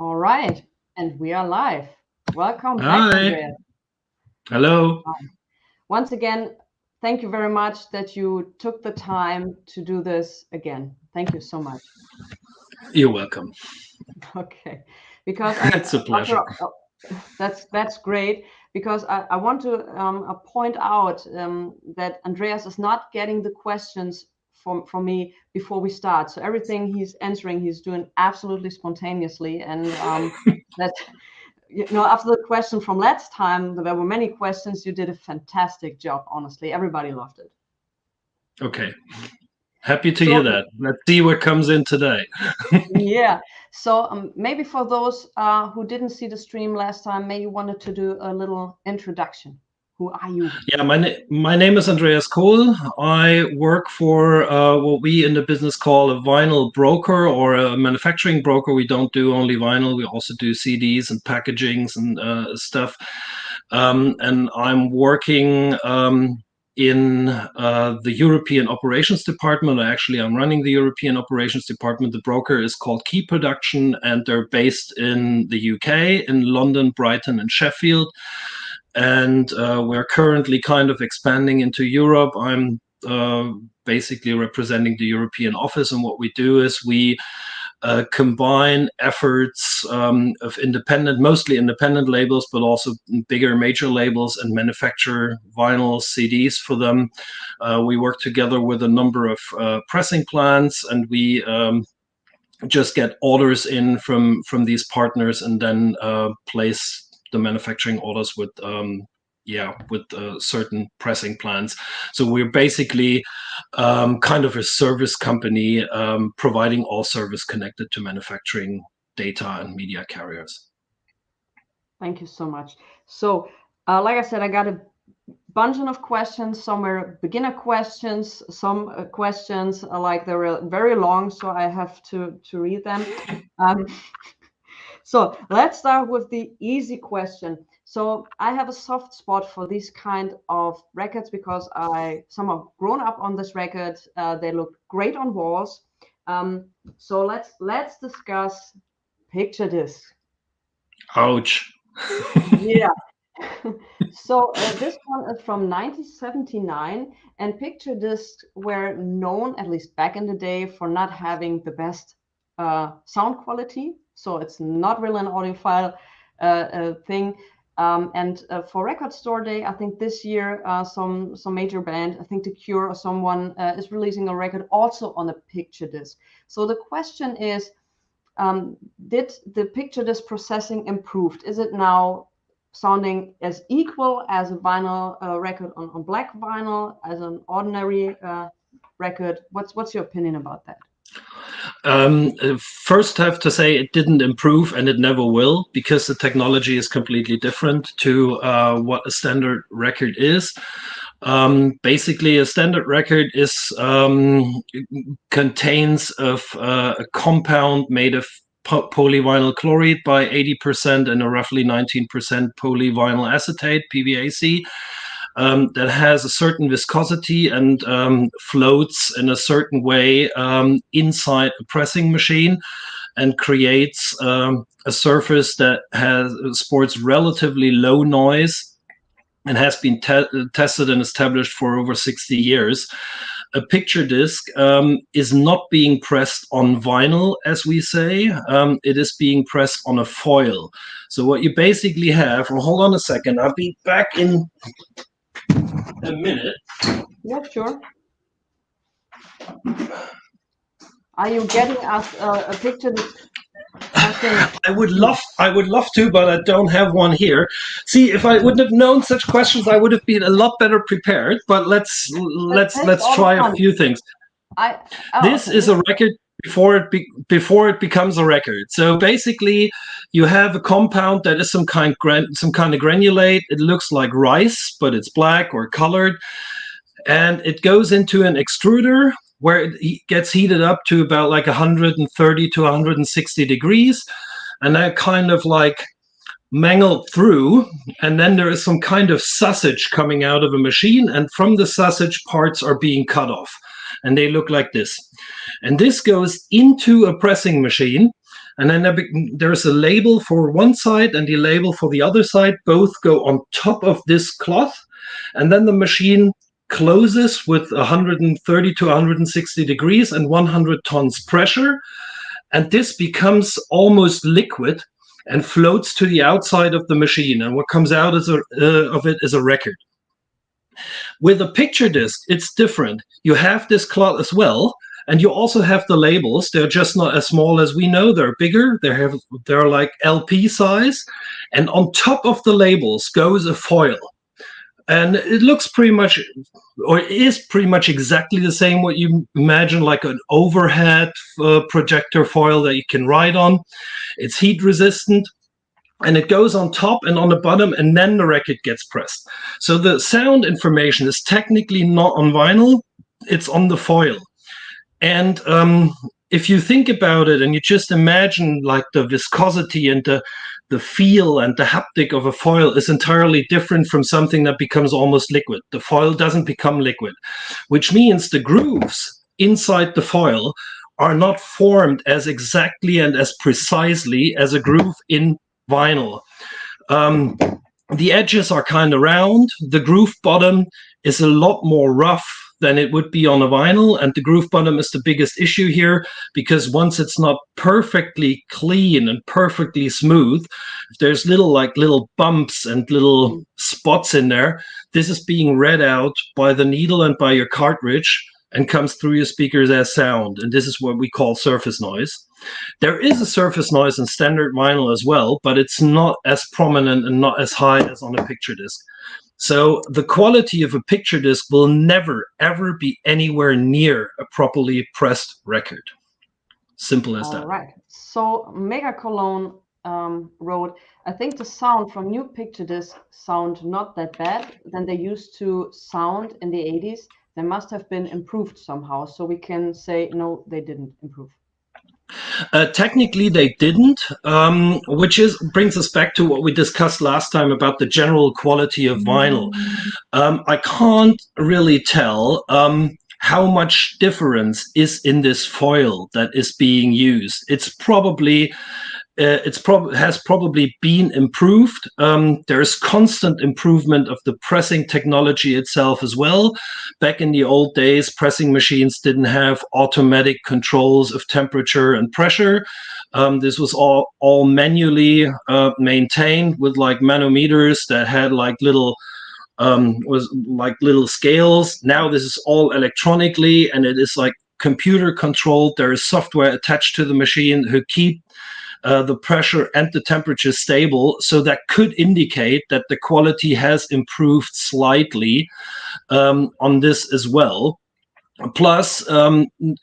All right, and we are live. Welcome back, Hi. Andrea. Hello. Once again, thank you very much that you took the time to do this again. Thank you so much. You're welcome. Okay, because It's a pleasure. that's great because I want to point out that Andreas is not getting the questions from me before we start. So everything he's answering, he's doing absolutely spontaneously, and that after the question from last time, there were many questions. You did a fantastic job, honestly. Everybody loved it. Okay. Happy to hear that. Let's see what comes in today. Yeah. So maybe for those who didn't see the stream last time, maybe you wanted to do a little introduction. Who are you? Yeah, my name is Andreas Kohl. I work for what we in the business call a vinyl broker or a manufacturing broker. We don't do only vinyl. We also do CDs and packagings and stuff. And I'm working in the European Operations Department. Actually, I'm running the European Operations Department. The broker is called Key Production, and they're based in the UK, in London, Brighton, and Sheffield. And we're currently kind of expanding into Europe. I'm basically representing the European office, and what we do is we combine efforts of mostly independent labels, but also bigger major labels, and manufacture vinyl CDs for them. We work together with a number of pressing plants, and we just get orders in from these partners, and then place the manufacturing orders with certain pressing plants. So we're basically kind of a service company providing all service connected to manufacturing data and media carriers. Thank you so much. So, like I said, I got a bunch of questions. Some were beginner questions. Some questions like they were very long, so I have to read them. So let's start with the easy question. So I have a soft spot for these kind of records because I somehow grown up on this record. They look great on walls. So let's discuss picture disc. Ouch. Yeah. So this one is from 1979, and picture discs were known, at least back in the day, for not having the best sound quality. So it's not really an audiophile thing. And for Record Store Day, I think this year some major band, I think The Cure or someone, is releasing a record also on a picture disc. So the question is, did the picture disc processing improved? Is it now sounding as equal as a vinyl record on black vinyl, as an ordinary record? What's your opinion about that? First, I have to say it didn't improve, and it never will, because the technology is completely different to what a standard record is. Basically, a standard record contains a compound made of polyvinyl chloride by 80% and a roughly 19% polyvinyl acetate, PVAC. That has a certain viscosity and floats in a certain way inside a pressing machine, and creates a surface that sports relatively low noise and has been tested and established for over 60 years. A picture disc is not being pressed on vinyl, as we say. It is being pressed on a foil. So what you basically have, hold on a second, I'll be back in a minute. Yeah, sure. Are you getting us a picture disc? I would love to, but I don't have one here. See, if I wouldn't have known such questions, I would have been a lot better prepared. But let's try a few things. This is a record before it becomes a record. So basically, you have a compound that is some kind of granulate. It looks like rice, but it's black or colored, and it goes into an extruder where it gets heated up to about like 130 to 160 degrees, and that kind of like mangled through, and then there is some kind of sausage coming out of a machine, and from the sausage parts are being cut off, and they look like this. And this goes into a pressing machine, and then there's a label for one side and the label for the other side. Both go on top of this cloth, and then the machine closes with 130 to 160 degrees and 100 tons pressure, and this becomes almost liquid and floats to the outside of the machine, and what comes out of it is a record. With a picture disc, it's different. You have this cloth as well, and you also have the labels. They're just not as small as we know. They're bigger. They're like LP size, and on top of the labels goes a foil. And it looks pretty much, or is pretty much exactly the same what you imagine, like an overhead projector foil that you can write on. It's heat resistant, and it goes on top and on the bottom, and then the record gets pressed. So the sound information is technically not on vinyl, it's on the foil. And if you think about it and you just imagine like the viscosity and the feel and the haptic of a foil is entirely different from something that becomes almost liquid. The foil doesn't become liquid, which means the grooves inside the foil are not formed as exactly and as precisely as a groove in vinyl. The edges are kind of round. The groove bottom is a lot more rough than it would be on a vinyl, and the groove bottom is the biggest issue here, because once it's not perfectly clean and perfectly smooth, if there's little bumps and little spots in there, this is being read out by the needle and by your cartridge and comes through your speakers as sound, and this is what we call surface noise. There is a surface noise in standard vinyl as well, but it's not as prominent and not as high as on a picture disc. So the quality of a picture disc will never, ever be anywhere near a properly pressed record. Simple as that. All right. So Mega Cologne wrote, I think the sound from new picture discs sound not that bad than they used to sound in the 80s. They must have been improved somehow. So we can say, no, they didn't improve. Technically, they didn't, which brings us back to what we discussed last time about the general quality of vinyl. I can't really tell how much difference is in this foil that is being used. It's probably has probably been improved. There's constant improvement of the pressing technology itself as well. Back in the old days, pressing machines didn't have automatic controls of temperature and pressure. This was all manually maintained with like manometers that had like little scales. Now this is all electronically, and it is like computer controlled. There is software attached to the machine who keep the pressure and the temperature stable, so that could indicate that the quality has improved slightly on this as well. Plus,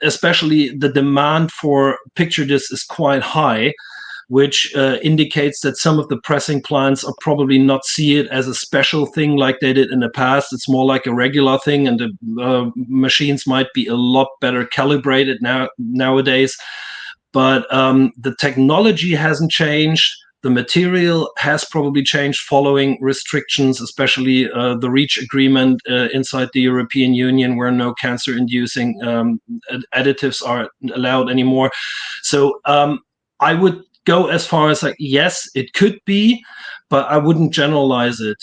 especially the demand for picture discs is quite high, which indicates that some of the pressing plants are probably not see it as a special thing like they did in the past. It's more like a regular thing, and the machines might be a lot better calibrated nowadays. But the technology hasn't changed. The material has probably changed following restrictions, especially the REACH agreement inside the European Union, where no cancer-inducing additives are allowed anymore. So I would go as far as like, yes, it could be, but I wouldn't generalize it.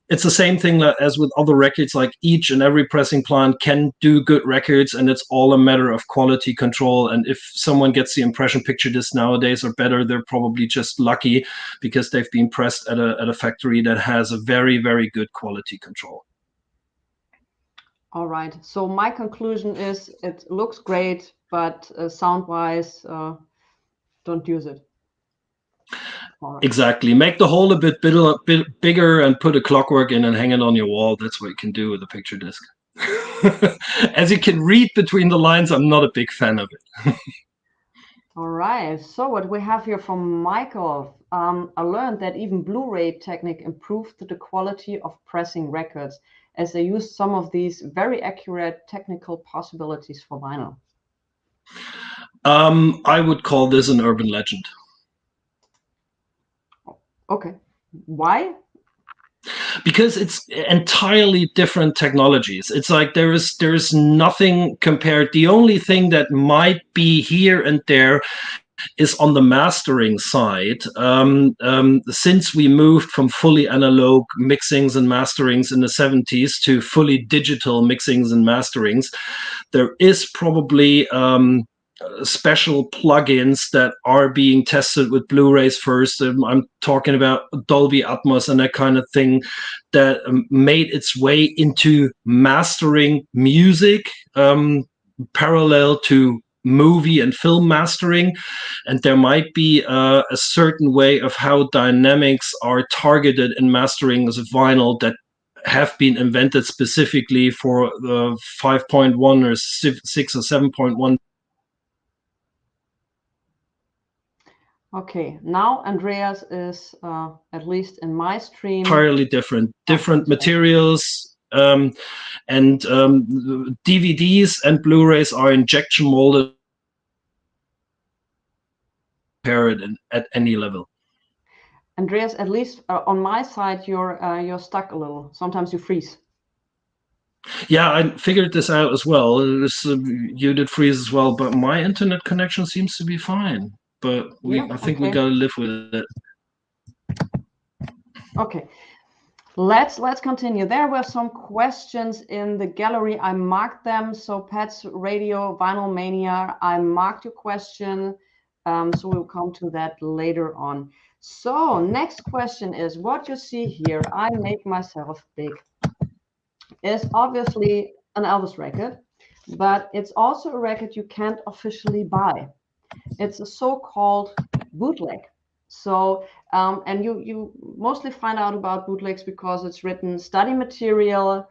It's the same thing as with other records, like each and every pressing plant can do good records, and it's all a matter of quality control. And if someone gets the impression picture discs nowadays are better, they're probably just lucky because they've been pressed at a factory that has a very, very good quality control. All right. So my conclusion is it looks great, but sound-wise, don't use it. Right. Exactly. Make the hole a bit bigger and put a clockwork in and hang it on your wall. That's what you can do with a picture disc. As you can read between the lines, I'm not a big fan of it. All right. So what we have here from Michael, I learned that even Blu-ray technique improved the quality of pressing records as they used some of these very accurate technical possibilities for vinyl. I would call this an urban legend. Okay. Why? Because it's entirely different technologies. It's like there's nothing compared. The only thing that might be here and there is on the mastering side. Since we moved from fully analog mixings and masterings in the 70s to fully digital mixings and masterings, there is probably special plugins that are being tested with Blu-rays first. I'm talking about Dolby Atmos and that kind of thing that made its way into mastering music parallel to movie and film mastering. And there might be a certain way of how dynamics are targeted in mastering as a vinyl that have been invented specifically for the 5.1 or 6 or 7.1. Okay, now Andreas is, at least in my stream, entirely different materials, and DVDs and Blu-rays are injection molded at any level. Andreas, at least on my side, you're stuck a little. Sometimes you freeze. Yeah, I figured this out as well. You did freeze as well, but my internet connection seems to be fine. But I think we gotta live with it. Okay, let's continue. There were some questions in the gallery. I marked them. So Pets Radio Vinyl Mania, I marked your question. So we'll come to that later on. So next question is, what you see here, I Make Myself Big, is obviously an Elvis record, but it's also a record you can't officially buy. It's a so-called bootleg. So, and you mostly find out about bootlegs because it's written study material,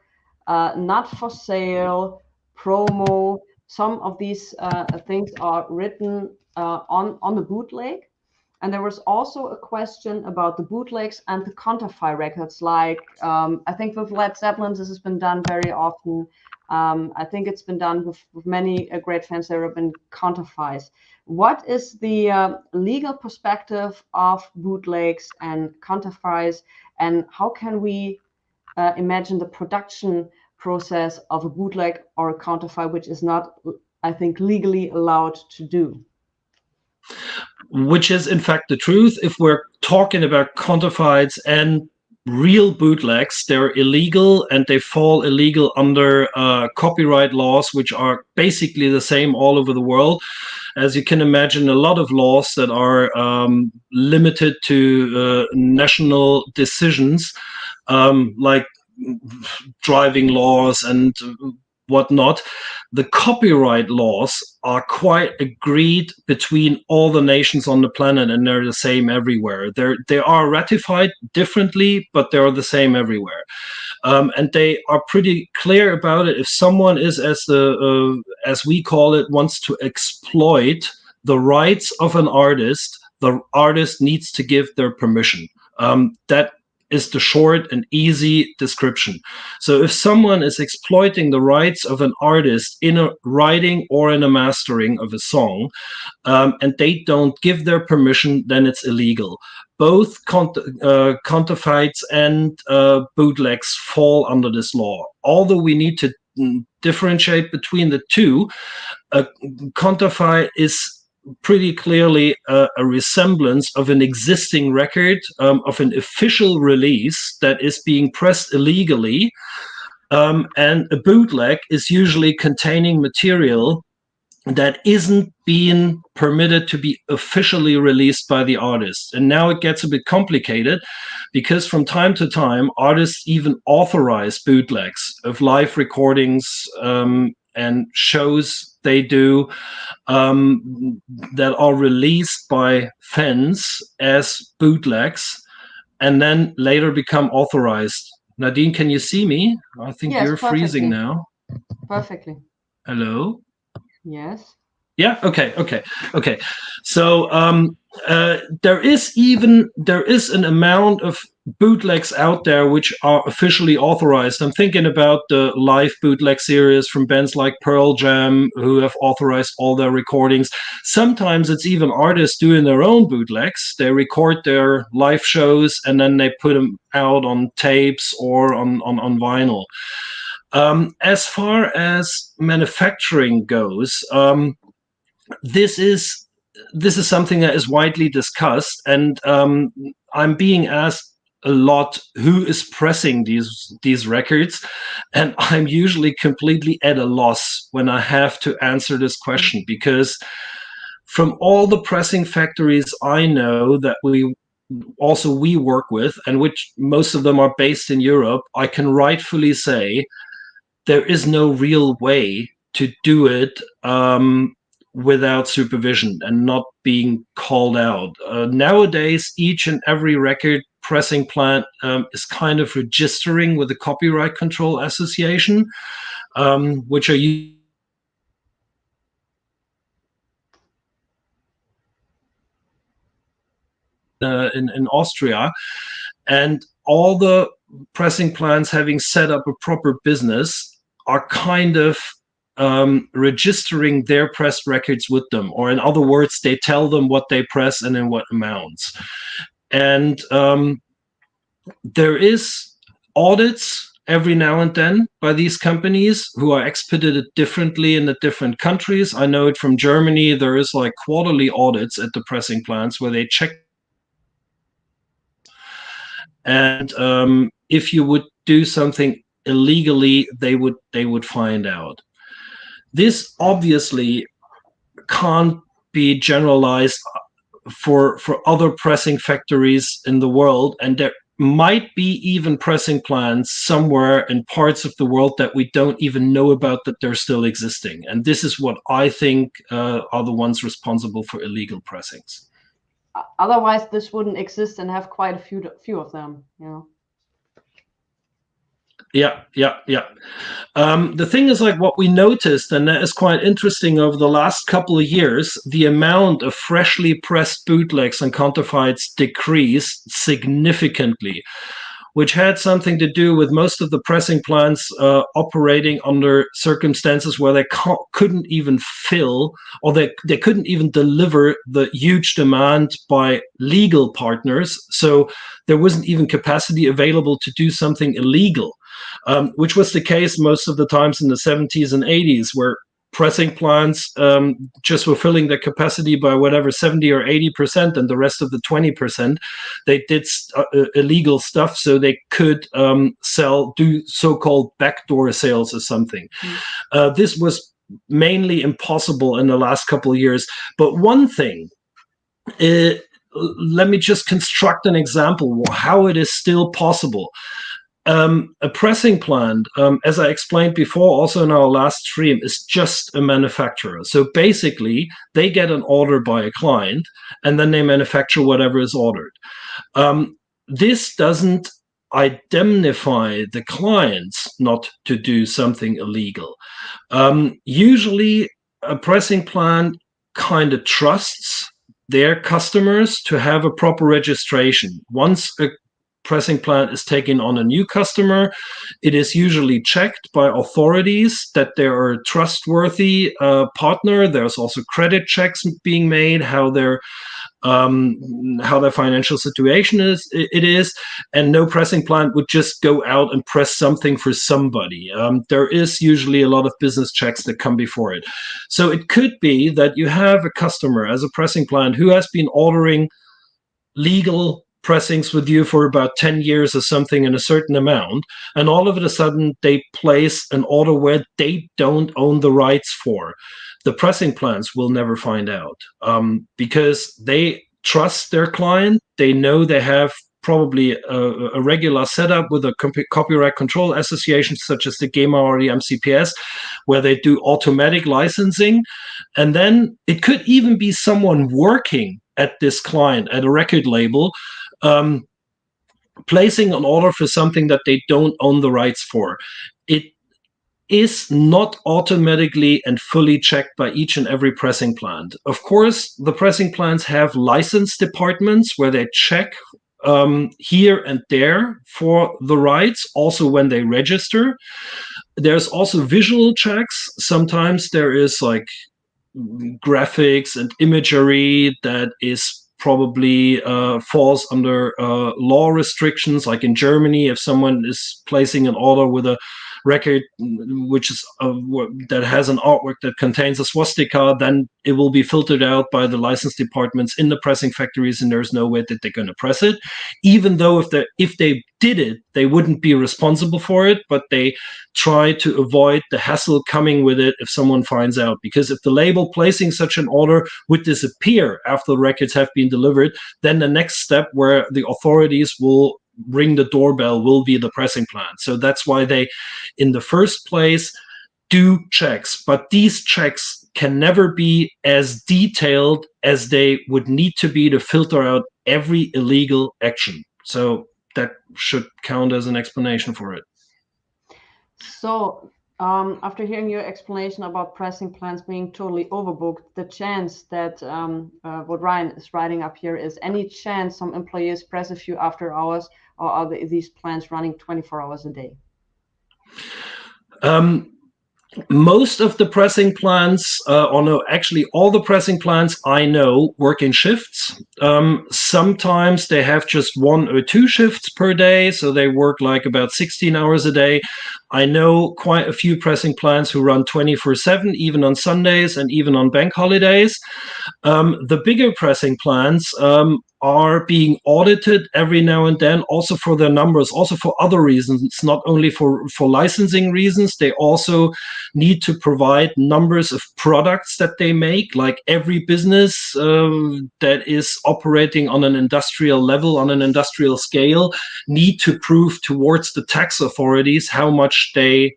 not for sale, promo. Some of these things are written on the bootleg. And there was also a question about the bootlegs and the counterfeit records. Like, I think with Led Zeppelin, this has been done very often. I think it's been done with many great fans. There have been counterfeits. What is the legal perspective of bootlegs and counterfeits, and how can we imagine the production process of a bootleg or a counterfeit, which is not, I think, legally allowed to do? Which is in fact the truth. If we're talking about counterfeits and real bootlegs, they're illegal, and they fall illegal under copyright laws, which are basically the same all over the world. As you can imagine, a lot of laws that are limited to national decisions, like driving laws and whatnot. The copyright laws are quite agreed between all the nations on the planet, and they're the same everywhere. They are ratified differently, but they're the same everywhere. And they are pretty clear about it. If someone is, as we call it, wants to exploit the rights of an artist, the artist needs to give their permission. That is the short and easy description. So if someone is exploiting the rights of an artist in a writing or in a mastering of a song, and they don't give their permission, then it's illegal. Both counterfeits and bootlegs fall under this law. Although we need to differentiate between the two, a counterfeit is pretty clearly a resemblance of an existing record, of an official release that is being pressed illegally. And a bootleg is usually containing material that isn't being permitted to be officially released by the artist. And now it gets a bit complicated, because from time to time, artists even authorize bootlegs of live recordings and shows they do that are released by fans as bootlegs and then later become authorized. Nadine, can you see me? I think you're freezing now. Perfectly. Hello? Yes. Yeah. Okay. So there is an amount of bootlegs out there which are officially authorized. I'm thinking about the live bootleg series from bands like Pearl Jam, who have authorized all their recordings. Sometimes it's even artists doing their own bootlegs. They record their live shows and then they put them out on tapes or on vinyl. As far as manufacturing goes, this is this is something that is widely discussed, and I'm being asked a lot who is pressing these records, and I'm usually completely at a loss when I have to answer this question, because from all the pressing factories I know that we work with, and which most of them are based in Europe, I can rightfully say there is no real way to do it without supervision and not being called out. Nowadays, each and every record pressing plant is kind of registering with the Copyright Control Association, which are in Austria, and all the pressing plants having set up a proper business are kind of registering their pressed records with them, or in other words, they tell them what they press and in what amounts. And there is audits every now and then by these companies who are expedited differently in the different countries. I know it from Germany. There is like quarterly audits at the pressing plants where they check. And if you would do something illegally, they would find out. This obviously can't be generalized for other pressing factories in the world, and there might be even pressing plants somewhere in parts of the world that we don't even know about, that they're still existing. And this is what I think are the ones responsible for illegal pressings. Otherwise, this wouldn't exist and have quite a few of them, you know. Yeah. The thing is, like, what we noticed, and that is quite interesting, over the last couple of years, the amount of freshly pressed bootlegs and counterfeits decreased significantly, which had something to do with most of the pressing plants operating under circumstances where they couldn't even fill, or they couldn't even deliver the huge demand by legal partners. So there wasn't even capacity available to do something illegal. Which was the case most of the times in the 70s and 80s, where pressing plants just were filling their capacity by whatever 70 or 80%, and the rest of the 20% they did illegal stuff so they could do so-called backdoor sales or something. This was mainly impossible in the last couple of years. But one thing, let me just construct an example how it is still possible. A pressing plant, as I explained before, also in our last stream, is just a manufacturer. So basically, they get an order by a client, and then they manufacture whatever is ordered. This doesn't indemnify the clients not to do something illegal. Usually, a pressing plant kind of trusts their customers to have a proper registration. Once a pressing plant is taking on a new customer, it is usually checked by authorities that they are a trustworthy partner. There's also credit checks being made, how their financial situation is, and no pressing plant would just go out and press something for somebody. There is usually a lot of business checks that come before it. So it could be that you have a customer as a pressing plant who has been ordering legal pressings with you for about 10 years or something in a certain amount, and all of a sudden they place an order where they don't own the rights for. The pressing plants will never find out, because they trust their client. They know they have probably a regular setup with a copyright control association such as the GEMA or the MCPS, where they do automatic licensing. And then it could even be someone working at this client at a record label, placing an order for something that they don't own the rights for. It is not automatically and fully checked by each and every pressing plant. Of course, the pressing plants have license departments where they check here and there for the rights, also when they register. There's also visual checks. Sometimes there is like graphics and imagery that is probably falls under law restrictions. Like in Germany, if someone is placing an order with a record which is that has an artwork that contains a swastika, then it will be filtered out by the license departments in the pressing factories, and there's no way that they're going to press it. Even though if they did it, they wouldn't be responsible for it, but they try to avoid the hassle coming with it if someone finds out. Because if the label placing such an order would disappear after the records have been delivered, then the next step where the authorities will ring the doorbell will be the pressing plant. So that's why they, in the first place, do checks. But these checks can never be as detailed as they would need to be to filter out every illegal action. So that should count as an explanation for it. So after hearing your explanation about pressing plants being totally overbooked, the chance that what Ryan is writing up here is any chance some employees press a few after hours, or are these plants running 24 hours a day? Most of the pressing plants, or no, actually all the pressing plants I know work in shifts. Sometimes they have just 1 or 2 shifts per day, so they work like about 16 hours a day. I know quite a few pressing plants who run 24/7, even on Sundays and even on bank holidays. The bigger pressing plants are being audited every now and then, also for their numbers, also for other reasons. It's not only for licensing reasons. They also need to provide numbers of products that they make. Like every business that is operating on an industrial level, on an industrial scale, need to prove towards the tax authorities how much they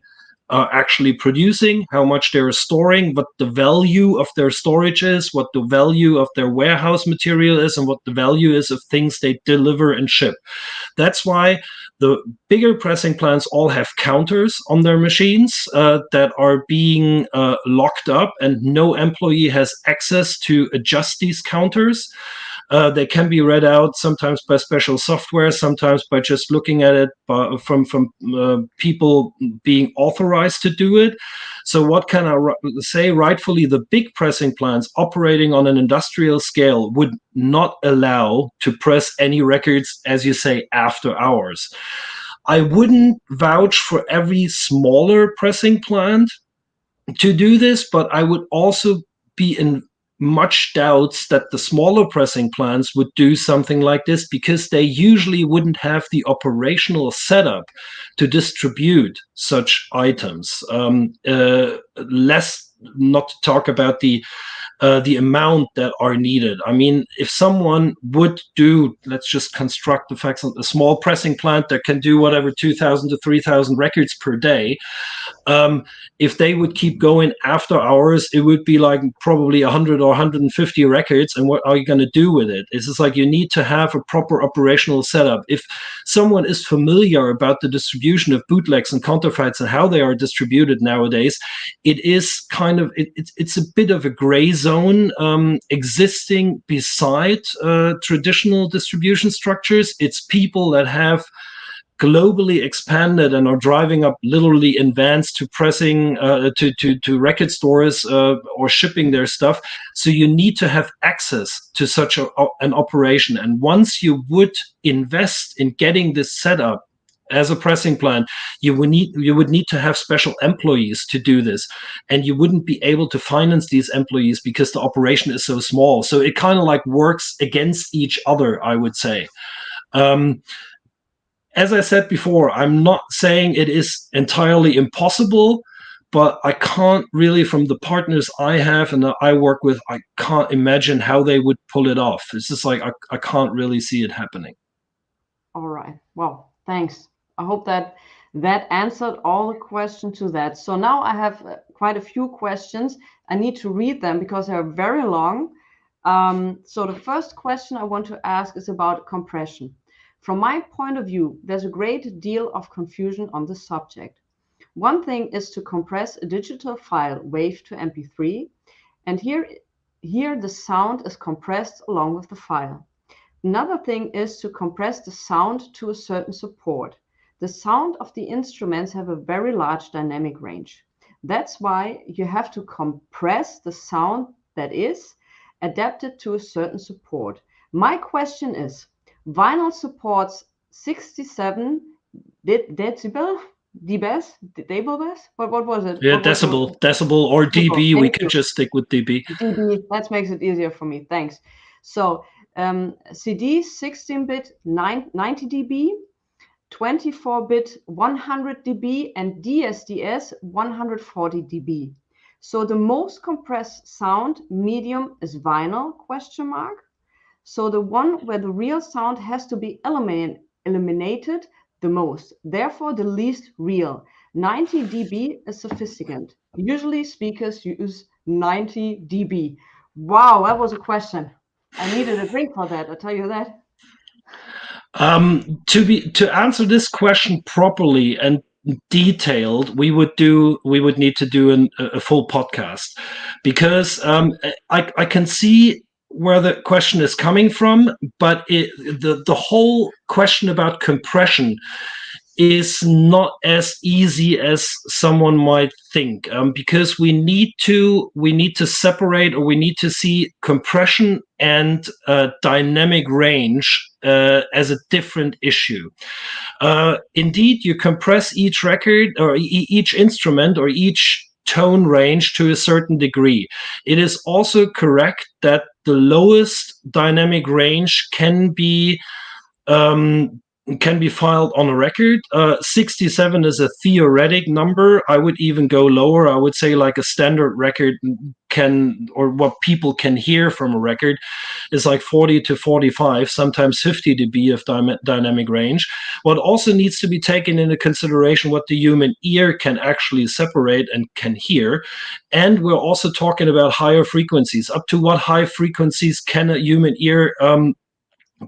are actually producing, how much they're storing, what the value of their storage is, what the value of their warehouse material is, and what the value is of things they deliver and ship. That's why the bigger pressing plants all have counters on their machines that are being locked up, and no employee has access to adjust these counters. They can be read out sometimes by special software, sometimes by just looking at it from people being authorized to do it. So what can I say? Rightfully, the big pressing plants operating on an industrial scale would not allow to press any records, as you say, after hours. I wouldn't vouch for every smaller pressing plant to do this, but I would also be in much doubts that the smaller pressing plants would do something like this, because they usually wouldn't have the operational setup to distribute such items. Less, not to talk about the amount that are needed. I mean, if someone would do, let's just construct the facts, a small pressing plant that can do whatever 2,000 to 3,000 records per day, if they would keep going after hours, it would be like probably 100 or 150 records. And what are you going to do with it? It's just like you need to have a proper operational setup. If someone is familiar about the distribution of bootlegs and counterfeits and how they are distributed nowadays, it is kind of, it's a bit of a gray zone existing beside traditional distribution structures. It's people that have globally expanded and are driving up literally in vans to pressing to record stores or shipping their stuff. So you need to have access to such an operation. And once you would invest in getting this set up as a pressing plant, you would need to have special employees to do this, and you wouldn't be able to finance these employees because the operation is so small. So it kind of like works against each other, I would say. As I said before, I'm not saying it is entirely impossible, but I can't really, from the partners I have and that I work with, I can't imagine how they would pull it off. It's just like I can't really see it happening. All right. Well, thanks. I hope that answered all the questions to that. So now I have quite a few questions. I need to read them because they're very long. So the first question I want to ask is about compression. From my point of view, there's a great deal of confusion on the subject. One thing is to compress a digital file WAV to MP3, and here the sound is compressed along with the file. Another thing is to compress the sound to a certain support. The sound of the instruments have a very large dynamic range. That's why you have to compress the sound that is adapted to a certain support. My question is, vinyl supports 67 decibel Decibel? What was it? Yeah, What was the decibel or decibel? dB. We Thank can you. just stick with dB. dB, that makes it easier for me. Thanks. So CD 16-bit 90 dB, 24-bit 100 dB, and DSDS 140 dB. So the most compressed sound medium is vinyl, question mark. So the one where the real sound has to be eliminated the most, therefore the least real. 90 dB is sufficient. Usually speakers use 90 dB. Wow, that was a question. I needed a drink for that, I'll tell you that. To answer this question properly and detailed, we would need to do a full podcast, because I can see where the question is coming from, but the whole question about compression is not as easy as someone might think, because we need to separate, or we need to see compression and dynamic range as a different issue. Indeed, you compress each record, or each instrument, or each tone range to a certain degree. It is also correct that the lowest dynamic range can be filed on a record. 67 is a theoretic number. I would even go lower. I would say like a standard record can, or what people can hear from a record, is like 40 to 45, sometimes 50 dB of dynamic range. What also needs to be taken into consideration, what the human ear can actually separate and can hear. And we're also talking about higher frequencies. Up to what high frequencies can a human ear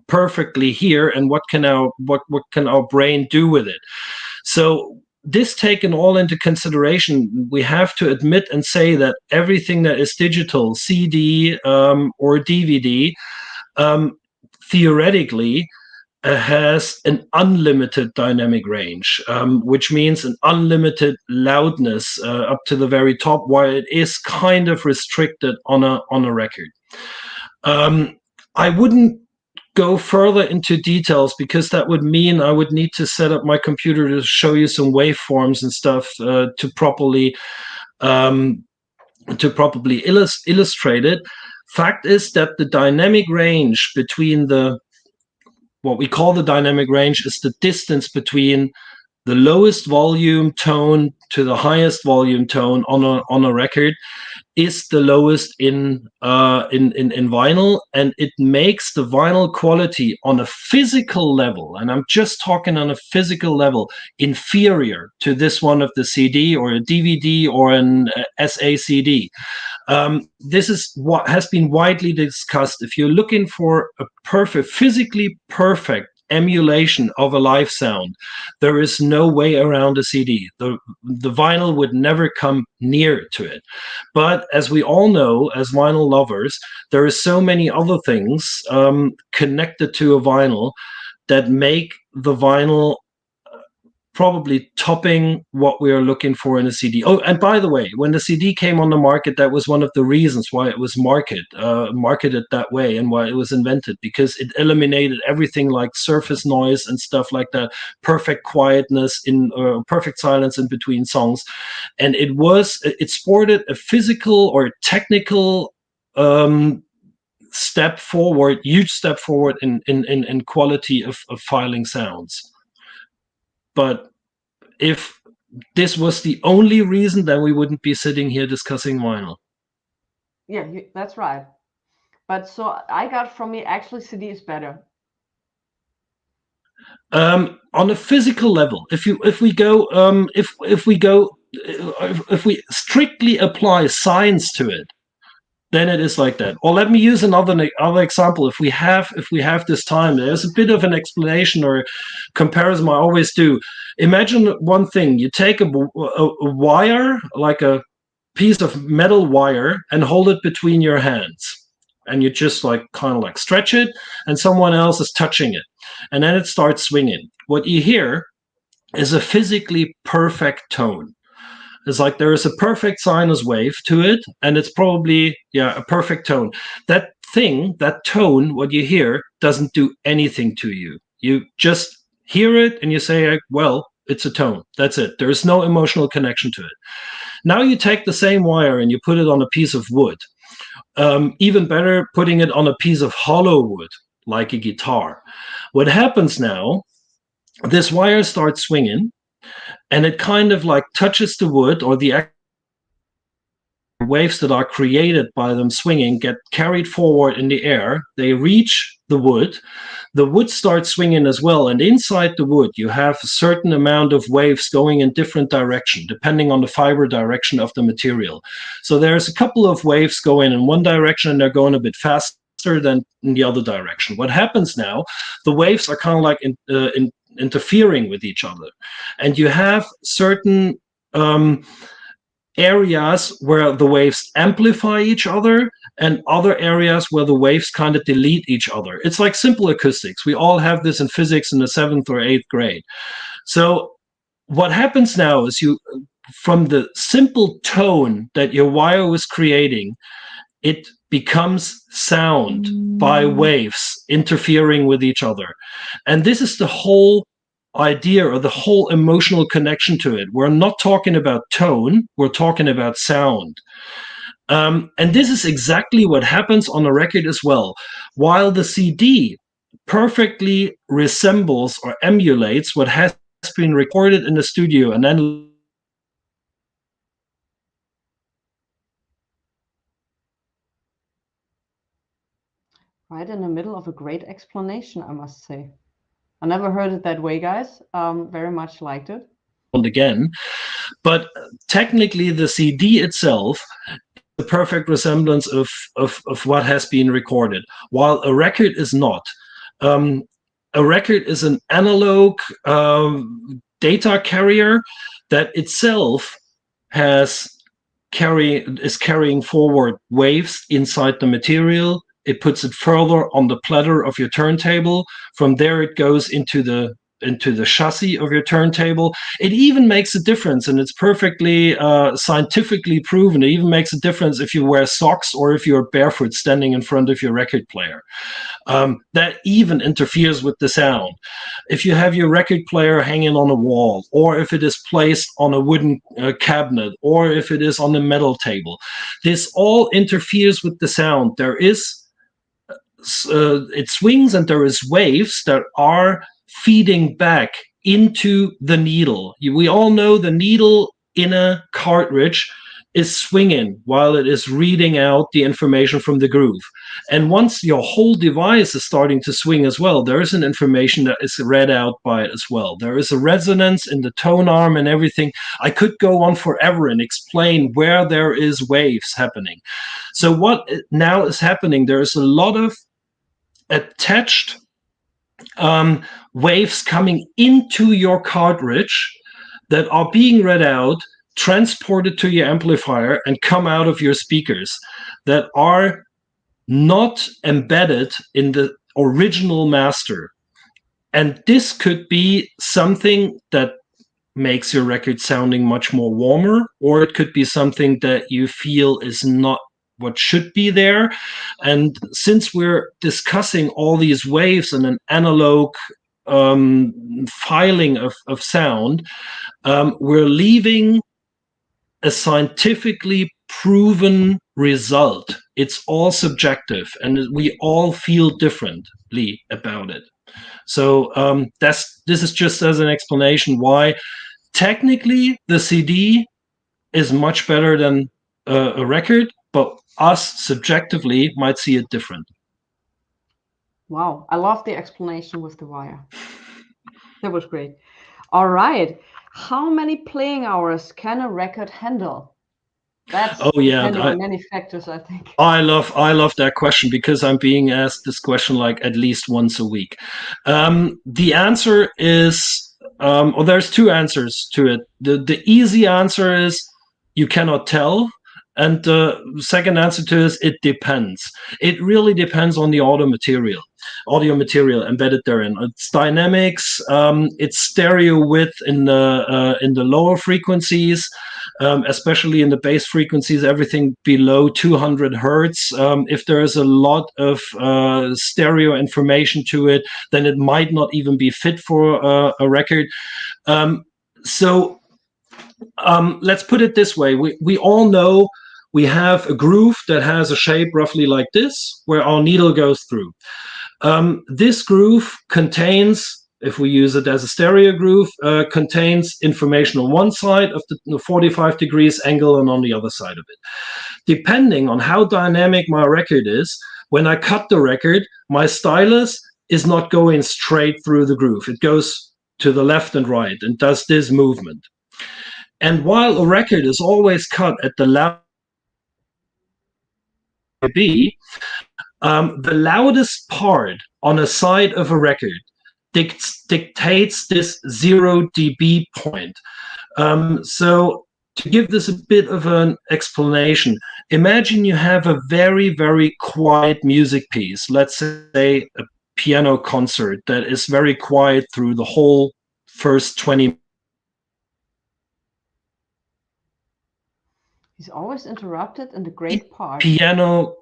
perfectly hear, and what can our brain do with it? So this taken all into consideration, we have to admit and say that everything that is digital, CD or DVD, theoretically has an unlimited dynamic range, which means an unlimited loudness up to the very top, while it is kind of restricted on a record. I wouldn't go further into details, because that would mean I would need to set up my computer to show you some waveforms and stuff to properly illustrate it. Fact is that the dynamic range between what we call the dynamic range is the distance between the lowest volume tone to the highest volume tone on a record, is the lowest in vinyl, and it makes the vinyl quality on a physical level, and I'm just talking on a physical level, inferior to this one of the CD or a DVD or an SACD. This is what has been widely discussed. If you're looking for a physically perfect emulation of a live sound, there is no way around a CD. The vinyl would never come near to it. But as we all know, as vinyl lovers, there are so many other things connected to a vinyl that make the vinyl probably topping what we are looking for in a CD. Oh, and by the way, when the CD came on the market, that was one of the reasons why it was marketed that way, and why it was invented, because it eliminated everything like surface noise and stuff like that, perfect quietness perfect silence in between songs, and it sported a physical or technical step forward, huge step forward in quality of filing sounds. But if this was the only reason, then we wouldn't be sitting here discussing vinyl. Yeah, that's right. But so I got from me, actually CD is better. On a physical level, if we strictly apply science to it, then it is like that. Or let me use another example. If we have this time, there's a bit of an explanation or comparison I always do. Imagine one thing: you take a wire, like a piece of metal wire, and hold it between your hands, and you just kind of stretch it, and someone else is touching it, and then it starts swinging. What you hear is a physically perfect tone. It's like there is a perfect sinus wave to it, and it's probably a perfect tone. That tone, what you hear, doesn't do anything to you. You just hear it and you say, well, It's a tone. That's it. There is no emotional connection to it. Now you take the same wire and you put it on a piece of wood. Even better, putting it on a piece of hollow wood, like a guitar. What happens now, this wire starts swinging, and it kind of like touches the wood, or the waves that are created by them swinging get carried forward in the air. They reach the wood. The wood starts swinging as well, and inside the wood you have a certain amount of waves going in different direction depending on the fiber direction of the material. So there's a couple of waves going in one direction and they're going a bit faster than in the other direction. What happens now, the waves are kind of like interfering with each other, and you have certain areas where the waves amplify each other and other areas where the waves kind of delete each other. It's like simple acoustics. We all have this in physics in the 7th or 8th grade. So what happens now is, you, from the simple tone that your wire was creating, it becomes sound by waves interfering with each other. And this is the whole idea, or the whole emotional connection to it. We're not talking about tone, we're talking about sound. And this is exactly what happens on a record as well. While the CD perfectly resembles or emulates what has been recorded in the studio and then Right in the middle of a great explanation, I must say. I never heard it that way, guys. Very much liked it. again, but technically the CD itself, the perfect resemblance of what has been recorded, while a record is not. A record is an analog data carrier that itself is carrying forward waves inside the material. It puts it further on the platter of your turntable. From there, it goes into the chassis of your turntable. It even makes a difference, and it's perfectly scientifically proven. It even makes a difference if you wear socks or if you're barefoot standing in front of your record player. That even interferes with the sound. If you have your record player hanging on a wall, or if it is placed on a wooden cabinet, or if it is on a metal table, this all interferes with the sound. There is it swings, and there is waves that are feeding back into the needle. We all know the needle in a cartridge is swinging while it is reading out the information from the groove. And once your whole device is starting to swing as well, there is an information that is read out by it as well. There is a resonance in the tone arm and everything. I could go on forever and explain where there is waves happening. So what now is happening, there is a lot of attached waves coming into your cartridge that are being read out, transported to your amplifier, and come out of your speakers, that are not embedded in the original master. And this could be something that makes your record sounding much more warmer, or it could be something that you feel is not what should be there. And since we're discussing all these waves and an analog filing of sound, we're leaving a scientifically proven result. It's all subjective, and we all feel differently about it. So this is just as an explanation why technically the CD is much better than a record, but us subjectively might see it different. Wow, I love the explanation with the wire. That was great. All right. How many playing hours can a record handle? That's depending on many factors, I think. I love that question, because I'm being asked this question like at least once a week. The answer is, or there's two answers to it. The easy answer is you cannot tell. And the second answer to this, it depends. It really depends on the audio material embedded therein. It's dynamics, it's stereo width in the lower frequencies, especially in the bass frequencies, everything below 200 hertz. If there is a lot of stereo information to it, then it might not even be fit for a record. So let's put it this way. We all know we have a groove that has a shape roughly like this, where our needle goes through. This groove contains, if we use it as a stereo groove, contains information on one side of the 45 degrees angle and on the other side of it. Depending on how dynamic my record is, when I cut the record, my stylus is not going straight through the groove. It goes to the left and right and does this movement. And while a record is always cut at the loud dB, the loudest part on a side of a record dictates this 0 dB point. So to give this a bit of an explanation, imagine you have a very, very quiet music piece, let's say a piano concert that is very quiet through the whole first 20. He's always interrupted in the great part. Piano.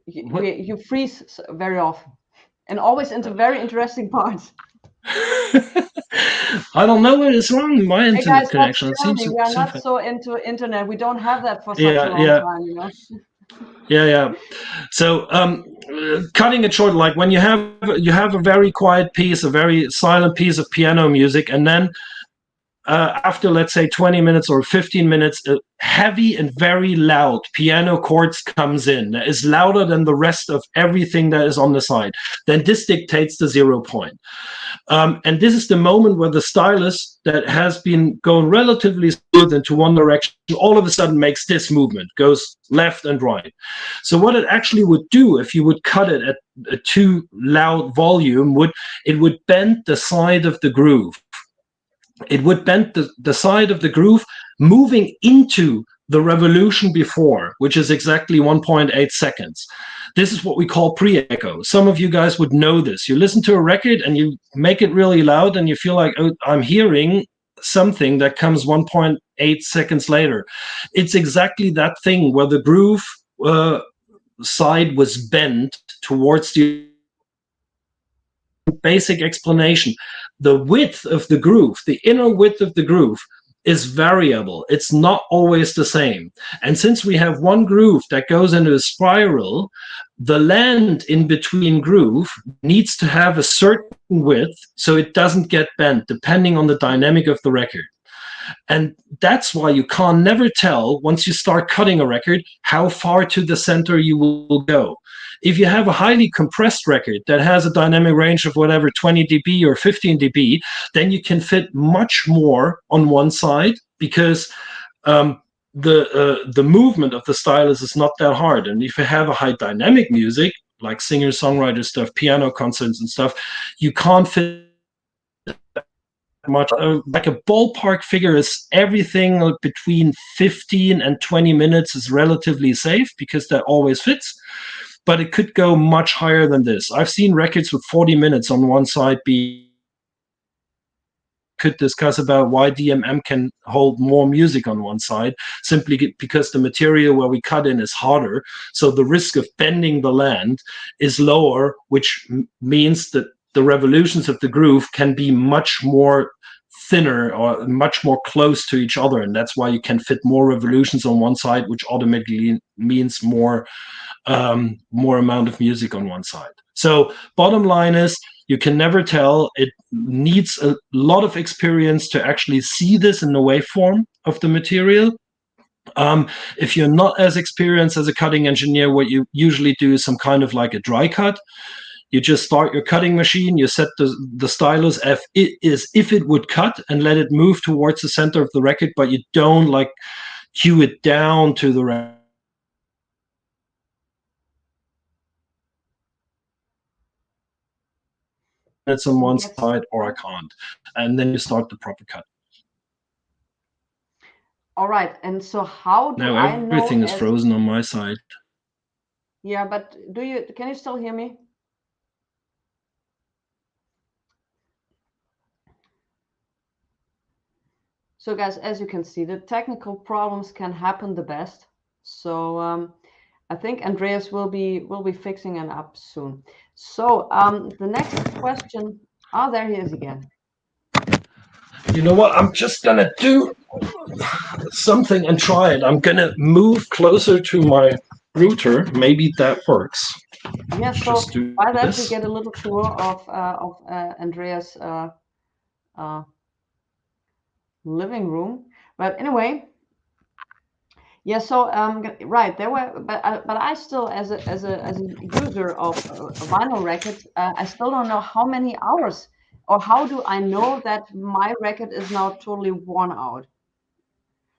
You freeze very often and always into very interesting parts. I don't know what is wrong with my internet guys, connection. It seems we are not so into internet. We don't have that for such a long time, you know. Yeah. So cutting it short, like when you have a very quiet piece, a very silent piece of piano music, and then after, let's say, 20 minutes or 15 minutes, a heavy and very loud piano chords comes in that is louder than the rest of everything that is on the side. Then this dictates the 0 point. And this is the moment where the stylus that has been going relatively smooth into one direction all of a sudden makes this movement, goes left and right. So what it actually would do if you would cut it at a too loud volume, it would bend the side of the groove. It would bend the side of the groove moving into the revolution before, which is exactly 1.8 seconds. This is what we call pre-echo. Some of you guys would know this. You listen to a record and you make it really loud and you feel like, oh, I'm hearing something that comes 1.8 seconds later. It's exactly that thing where the groove side was bent towards the basic explanation. The width of the groove, the inner width of the groove, is variable. It's not always the same. And since we have one groove that goes into a spiral, the land in between groove needs to have a certain width so it doesn't get bent depending on the dynamic of the record. And that's why you can never tell, once you start cutting a record, how far to the center you will go. If you have a highly compressed record that has a dynamic range of whatever 20 dB or 15 dB, then you can fit much more on one side because the movement of the stylus is not that hard. And if you have a high dynamic music, like singer-songwriter stuff, piano concerts and stuff, you can't fit much. Like a ballpark figure is everything between 15 and 20 minutes is relatively safe because that always fits. But it could go much higher than this. I've seen records with 40 minutes on one side could discuss about why DMM can hold more music on one side, simply because the material where we cut in is harder. So the risk of bending the land is lower, which means that the revolutions of the groove can be much more thinner or much more close to each other. And that's why you can fit more revolutions on one side, which automatically means more amount of music on one side. So bottom line is, you can never tell. It needs a lot of experience to actually see this in the waveform of the material. If you're not as experienced as a cutting engineer, what you usually do is some kind of like a dry cut. You just start your cutting machine, you set the stylus if it would cut and let it move towards the center of the record, but you don't like cue it down to the record. It's on one side or I can't. And then you start the proper cut. All right. And so how do I know? Everything is frozen on my side. Yeah, but can you still hear me? So guys, as you can see, the technical problems can happen the best. So I think Andreas will be fixing it up soon. So the next question. Oh, there he is again. You know what? I'm just gonna do something and try it. I'm gonna move closer to my router. Maybe that works. Yeah, so Just do by that we this. get a little tour of Andreas' uh, living room. But anyway, yeah. So right there were, but I still, as a user of a vinyl record, I still don't know how many hours, or how do I know that my record is now totally worn out.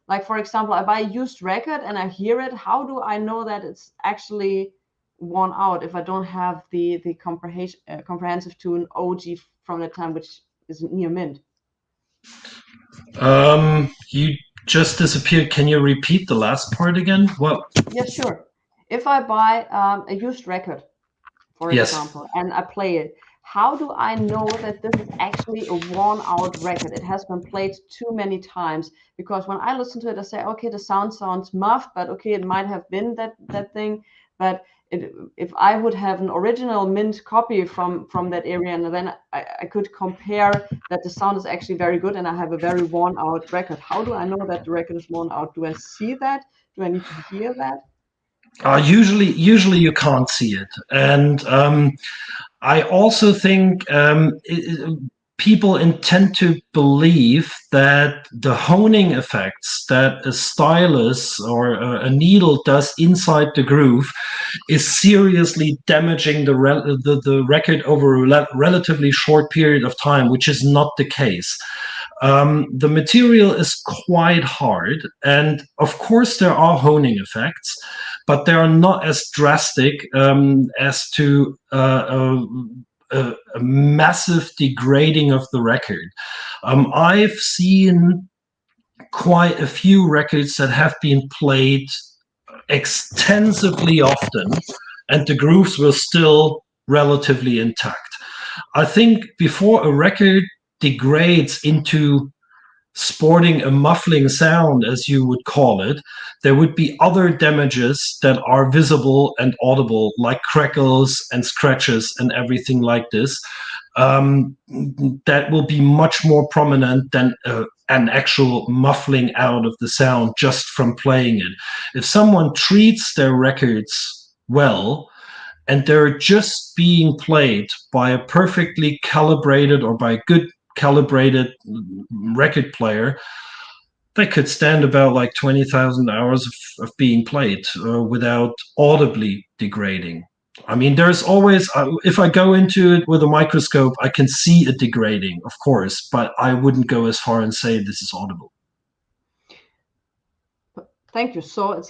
Like, for example, I buy a used record and I hear it. How do I know that it's actually worn out if I don't have the comprehensive tune OG from the time, which is near mint? You just disappeared. Can you repeat the last part again? What? Yeah, sure. If I buy a used record, for Yes. example, and I play it, how do I know that this is actually a worn out record? It has been played too many times, because when I listen to it, I say, okay, the sound sounds muffed, but okay, it might have been that thing. But if I would have an original mint copy from that area, and then I could compare that the sound is actually very good, and I have a very worn out record. How do I know that the record is worn out? Do I see that? Do I need to hear that? Usually you can't see it, and I also think people intend to believe that the honing effects that a stylus or a needle does inside the groove is seriously damaging the record over a relatively short period of time, which is not the case. The material is quite hard, and of course there are honing effects, but they are not as drastic as to a massive degrading of the record. I've seen quite a few records that have been played extensively often, and the grooves were still relatively intact. I think before a record degrades into sporting a muffling sound, as you would call it, there would be other damages that are visible and audible, like crackles and scratches and everything like this, that will be much more prominent than an actual muffling out of the sound just from playing it. If someone treats their records well, and they're just being played by a perfectly calibrated or by a good calibrated record player, they could stand about like 20,000 hours of being played without audibly degrading. I mean, there's always, if I go into it with a microscope, I can see it degrading, of course, but I wouldn't go as far and say this is audible. Thank you. So it's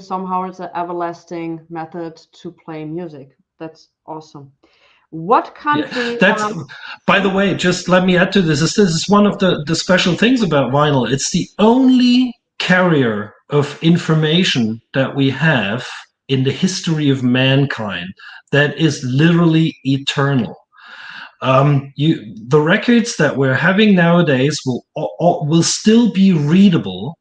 somehow it's an everlasting method to play music. That's awesome. What country? That's, by the way, just let me add to this. This is one of the special things about vinyl. It's the only carrier of information that we have in the history of mankind that is literally eternal. The records that we're having nowadays will still be readable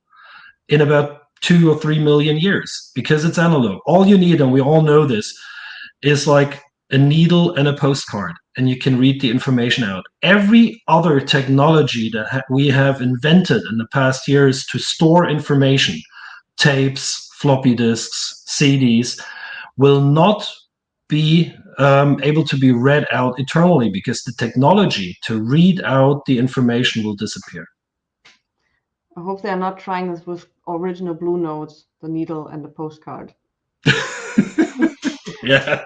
in about 2 or 3 million years because it's analog. All you need, and we all know this, is like a needle and a postcard, and you can read the information out. Every other technology that we have invented in the past years to store information, tapes, floppy disks, CDs, will not be able to be read out eternally because the technology to read out the information will disappear. I hope they are not trying this with original Blue Notes, the needle and the postcard. Yeah.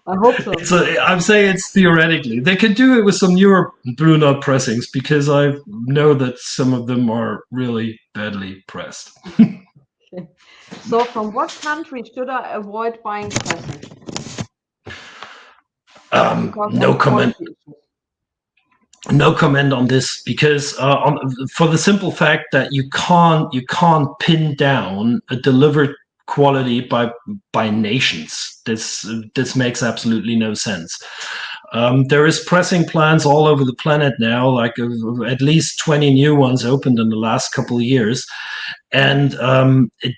I hope so. I'm saying it's theoretically. They could do it with some newer Blue Note pressings because I know that some of them are really badly pressed. Okay. So from what country should I avoid buying pressings? Because No of comment. quality issues. No comment on this because for the simple fact that you can't pin down a delivered quality by nations. This makes absolutely no sense. There is pressing plants all over the planet now, like at least 20 new ones opened in the last couple of years, and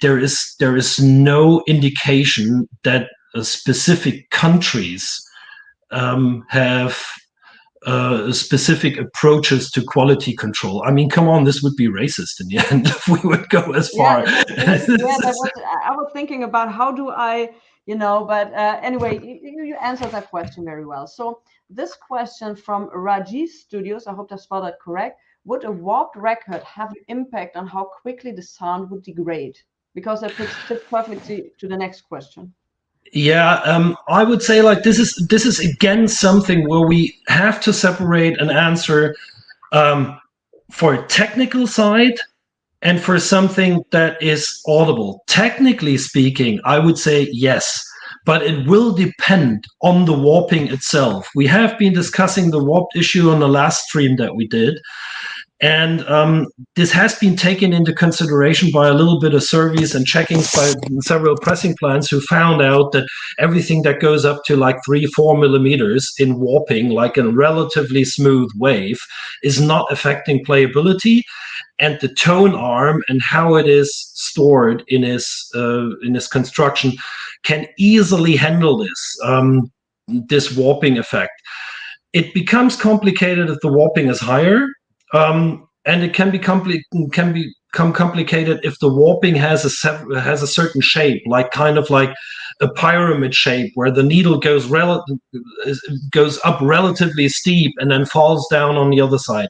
there is no indication that specific countries have specific approaches to quality control. I mean, come on, this would be racist in the end if we would go as far. I was thinking about how do I, but anyway, you answered that question very well. So this question from Raji Studios, I hope I spelled that correct. Would a warped record have an impact on how quickly the sound would degrade? Because that fits perfectly to the next question. Yeah, I would say like this is again something where we have to separate an answer for a technical side and for something that is audible. Technically speaking, I would say yes, but it will depend on the warping itself. We have been discussing the warped issue on the last stream that we did. And this has been taken into consideration by a little bit of surveys and checkings by several pressing plants who found out that everything that goes up to like 3-4 millimeters in warping, like a relatively smooth wave, is not affecting playability. And the tone arm and how it is stored in its construction can easily handle this warping effect. It becomes complicated if the warping is higher. And it can become complicated if the warping has a certain shape, like kind of like a pyramid shape, where the needle goes up relatively steep and then falls down on the other side.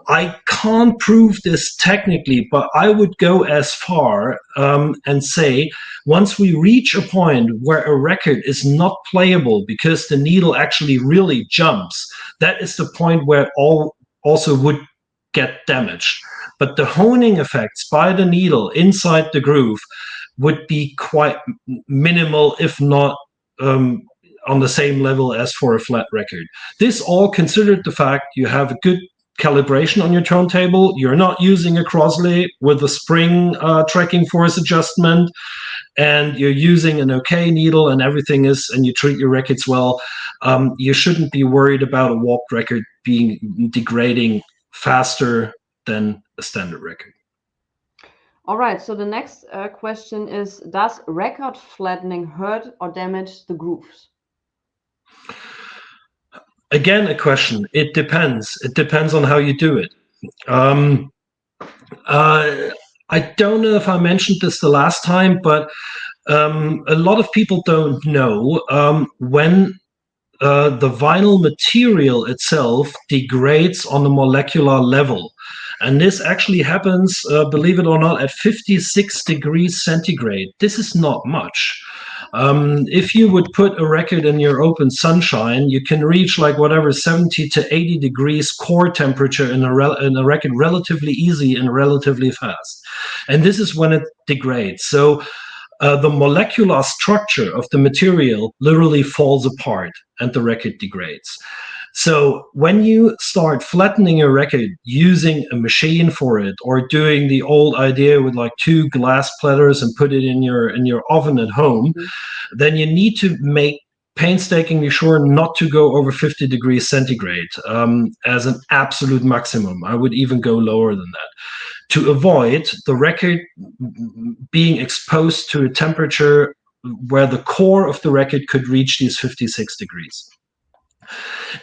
I can't prove this technically, but I would go as far and say once we reach a point where a record is not playable because the needle actually really jumps, that is the point where it also would get damaged. But the honing effects by the needle inside the groove would be quite minimal, if not on the same level as for a flat record. This all considered the fact you have a good calibration on your turntable, you're not using a crossley with a spring tracking force adjustment, and you're using an okay needle and everything is, and you treat your records well, you shouldn't be worried about a warped record being degrading faster than a standard record. All right, so the next question is, does record flattening hurt or damage the grooves? Again, a question. It depends. It depends on how you do it. I don't know if I mentioned this the last time, but a lot of people don't know when the vinyl material itself degrades on a molecular level. And this actually happens, believe it or not, at 56 degrees centigrade. This is not much. If you would put a record in your open sunshine, you can reach like whatever 70 to 80 degrees core temperature in a record relatively easy and relatively fast. And this is when it degrades. So the molecular structure of the material literally falls apart and the record degrades. So when you start flattening your record using a machine for it, or doing the old idea with like 2 glass platters and put it in your oven at home, then you need to make painstakingly sure not to go over 50 degrees centigrade as an absolute maximum. I would even go lower than that, to avoid the record being exposed to a temperature where the core of the record could reach these 56 degrees.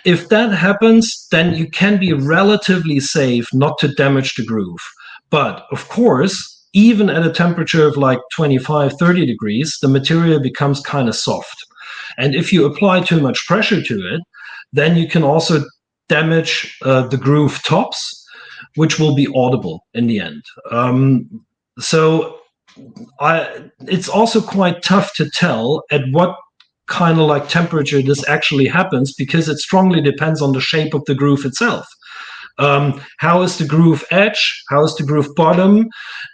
If that happens, then you can be relatively safe not to damage the groove. But of course, even at a temperature of like 25, 30 degrees, the material becomes kind of soft. And if you apply too much pressure to it, then you can also damage the groove tops, which will be audible in the end. It's also quite tough to tell at what kind of like temperature this actually happens, because it strongly depends on the shape of the groove itself. How is the groove edge? How is the groove bottom?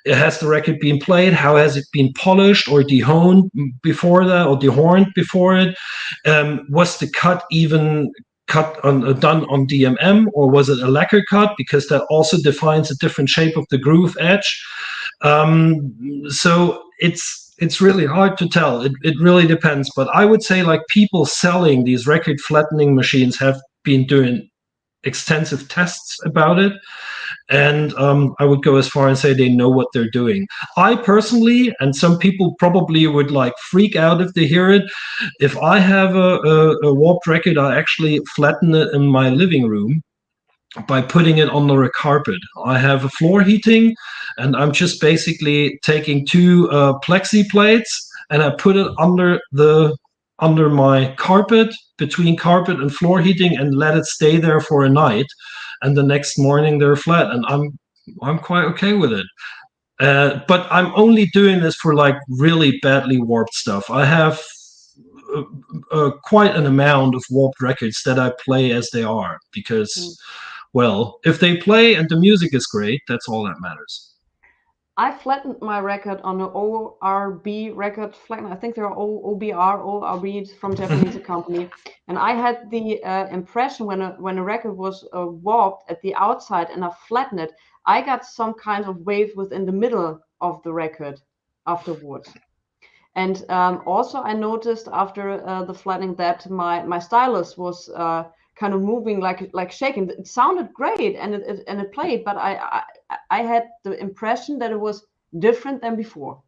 Has the record been played? How has it been polished or dehoned before that, or dehorned before it? Was the cut even done on DMM, or was it a lacquer cut? Because that also defines a different shape of the groove edge. So it's really hard to tell. It really depends. But I would say like people selling these record flattening machines have been doing extensive tests about it. And I would go as far and say they know what they're doing. I personally, and some people probably would like freak out if they hear it, if I have a warped record, I actually flatten it in my living room by putting it under a carpet. I have a floor heating, and I'm just basically taking two plexi plates and I put it under my carpet, between carpet and floor heating, and let it stay there for a night. And the next morning they're flat, and I'm quite okay with it. But I'm only doing this for like really badly warped stuff. I have quite an amount of warped records that I play as they are because, well, if they play and the music is great, that's all that matters. I flattened my record on an ORB record flatten. I think they're all OBR, ORB from Japanese company. And I had the impression when a record was warped at the outside and I flattened it, I got some kind of wave within the middle of the record afterwards. And also I noticed after the flattening that my stylus was kind of moving like shaking. It sounded great and it played, but I had the impression that it was different than before.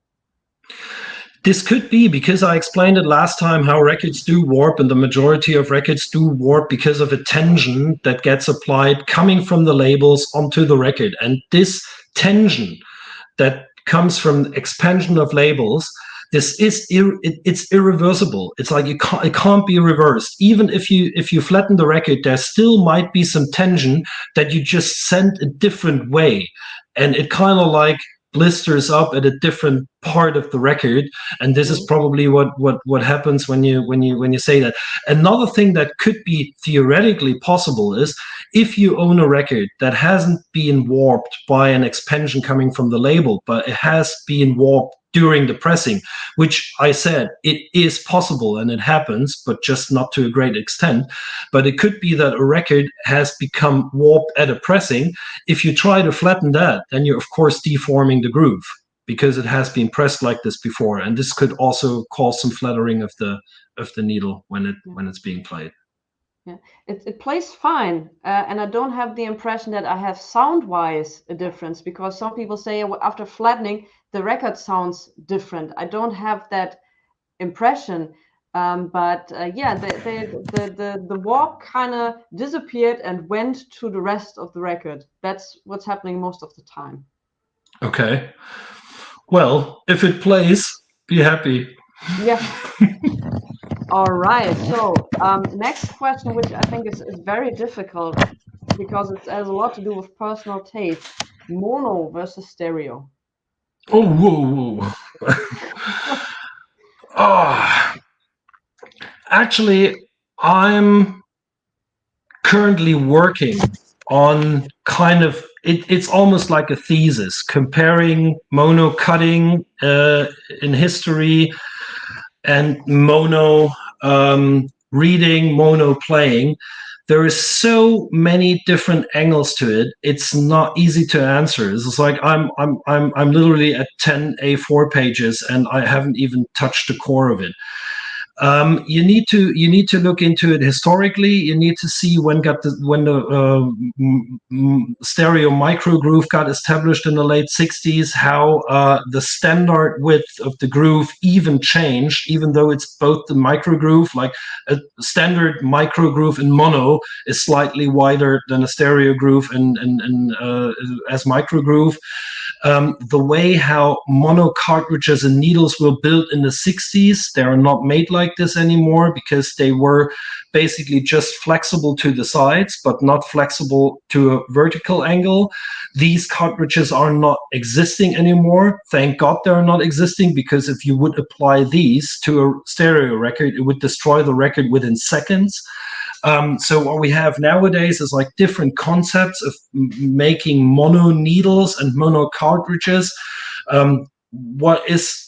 This could be because I explained it last time how records do warp, and the majority of records do warp because of a tension that gets applied coming from the labels onto the record. And this tension that comes from expansion of labels, it's irreversible. It's like it can't be reversed. Even if you flatten the record, there still might be some tension that you just sent a different way, and it kind of like blisters up at a different part of the record. And this is probably what happens when you say that. Another thing that could be theoretically possible is if you own a record that hasn't been warped by an expansion coming from the label, but it has been warped during the pressing, which I said it is possible and it happens, but just not to a great extent. But it could be that a record has become warped at a pressing. If you try to flatten that, then you're of course deforming the groove because it has been pressed like this before, and this could also cause some flattering of the needle when it's being played. Yeah, it plays fine, and I don't have the impression that I have sound-wise a difference, because some people say after flattening the record sounds different. I don't have that impression, but yeah, the warp kind of disappeared and went to the rest of the record. That's what's happening most of the time. Okay. Well, if it plays, be happy. Yeah. All right. So next question, which I think is very difficult because it has a lot to do with personal taste. Mono versus stereo. Oh, whoa. Oh. Actually, I'm currently working on kind of it's almost like a thesis comparing mono cutting in history and mono reading, mono playing. There is so many different angles to it. It's not easy to answer. It's like I'm literally at 10 A4 pages and I haven't even touched the core of it. You need to look into it historically. You need to see when the stereo micro groove got established in the late 60s, how the standard width of the groove even changed, even though it's both the micro groove, like a standard micro groove in mono is slightly wider than a stereo groove as micro groove. The way how mono cartridges and needles were built in the 60s, they are not made like this anymore because they were basically just flexible to the sides, but not flexible to a vertical angle. These cartridges are not existing anymore. Thank God they're not existing, because if you would apply these to a stereo record, it would destroy the record within seconds. So what we have nowadays is like different concepts of making mono needles and mono cartridges. What is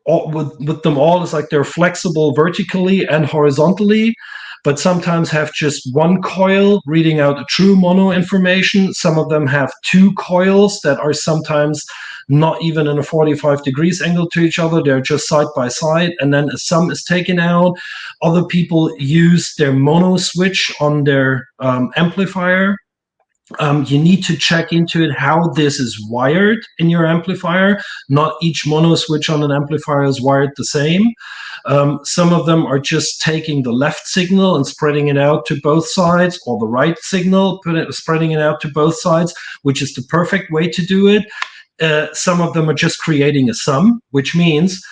with them all is like they're flexible vertically and horizontally, but sometimes have just one coil reading out a true mono information. Some of them have two coils that are sometimes not even in a 45 degrees angle to each other. They're just side by side, and then a sum is taken out. Other people use their mono switch on their amplifier You need to check into it how this is wired in your amplifier. Not each mono switch on an amplifier is wired the same. Some of them are just taking the left signal and spreading it out to both sides, or the right signal, spreading it out to both sides, which is the perfect way to do it. Some of them are just creating a sum, which means